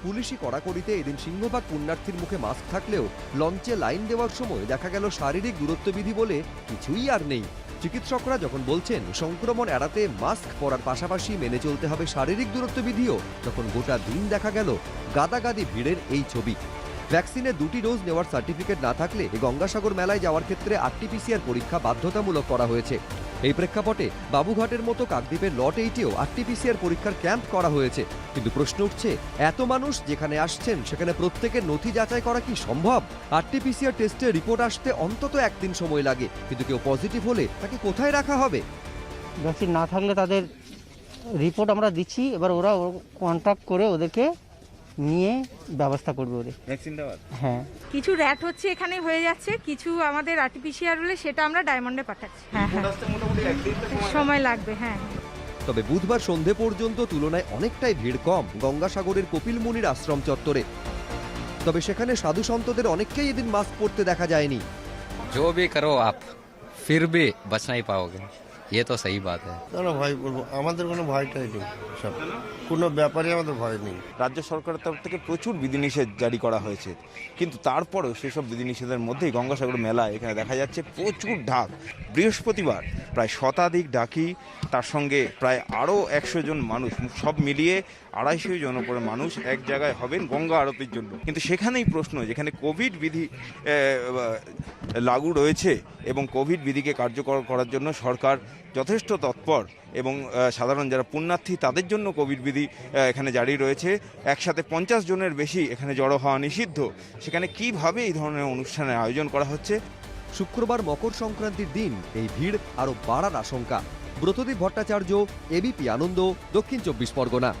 পুলিশি কড়াকড়িতে এদিন সিংহভাগ পুণ্যার্থীর মুখে মাস্ক থাকলেও লঞ্চে লাইন দেওয়ার সময় দেখা গেল শারীরিক দূরত্ববিধি বলে কিছুই আর নেই। চিকিৎসকরা যখন বলছেন সংক্রমণ এড়াতে মাস্ক পরার পাশাপাশি মেনে চলতে হবে শারীরিক দূরত্ববিধিও, তখন গোটা দিন দেখা গেল গাদাগাদি ভিড়ের এই ছবি। ভ্যাকসিনে 2টি ডোজ নেওয়ার সার্টিফিকেট না থাকলে গঙ্গাসাগর মেলায় যাওয়ার ক্ষেত্রে RT-PCR পরীক্ষা বাধ্যতামূলক করা হয়েছে। এই প্রেক্ষাপটে বাবুঘাটের মতো কাকদ্বীপের লট 8-এও RT-PCR পরীক্ষার ক্যাম্প করা হয়েছে। কিন্তু প্রশ্ন উঠছে, এত মানুষ যেখানে আসছেন সেখানে প্রত্যেকের নথি যাচাই করা কি সম্ভব? RT-PCR টেস্টের রিপোর্ট আসতে অন্তত একদিন সময় লাগে, কিন্তু কেউ পজিটিভ হলে তাকে কোথায় রাখা হবে? ভ্যাকসিন না থাকলে তাদের রিপোর্ট আমরা দিচ্ছি, এবার ওরা কন্ট্যাক্ট করে ওদেরকে নিয়ে ব্যবস্থা করবে ওদের ভ্যাকসিন দেওয়ার। হ্যাঁ, কিছু র্যাট হচ্ছে এখানে হয়ে যাচ্ছে, কিছু আমাদের RT-PCR হলে সেটা আমরা ডায়মন্ডে পাঠাচ্ছি। হ্যাঁ সময় লাগবে। হ্যাঁ, তবে বুধবার সন্ধে পর্যন্ত তুলনায় অনেকটাই ভিড় কম গঙ্গাসাগরের কপিলমুনির আশ্রম চত্বরে। তবে সেখানে সাধু সন্তদের অনেককেই এদিন মাস্ক পরতে দেখা যায়নি। जो भी करो आप फिर भी बच नहीं पाओगे, ये तो सही बात है। না ভাই বলবো, আমাদের কোনো ভয়টাই নেই, সব কোনো ব্যাপারে আমাদের ভয় নেই। রাজ্য সরকারের তরফ থেকে প্রচুর বিধিনিষেধ জারি করা হয়েছে, কিন্তু তারপরেও সেসব বিধিনিষেধের মধ্যেই গঙ্গাসাগর মেলা এখানে দেখা যাচ্ছে প্রচুর ঢাক। বৃহস্পতিবার প্রায় শতাধিক ডাকি, তার সঙ্গে প্রায় আরও 100 জন মানুষ, সব মিলিয়ে 250 জন উপরে মানুষ এক জায়গায় হবেন গঙ্গা আরতির জন্য। কিন্তু সেখানেই প্রশ্ন, যেখানে কোভিড বিধি লাগু রয়েছে এবং কোভিড বিধিকে কার্যকর করার জন্য সরকার যথেষ্ট তৎপর, এবং সাধারণ যারা পুণ্যার্থী তাদের জন্য কোভিড বিধি এখানে জারি রয়েছে, একসাথে 50 জনের বেশি এখানে জড়ো হওয়া নিষিদ্ধ, সেখানে কিভাবে এই ধরনের অনুষ্ঠানের আয়োজন করা হচ্ছে? শুক্রবার মকর সংক্রান্তির দিন এই ভিড় আরও বাড়ার আশঙ্কা। ব্রতদীপ ভট্টাচার্য, ABP আনন্দ, দক্ষিণ 24 পরগনা।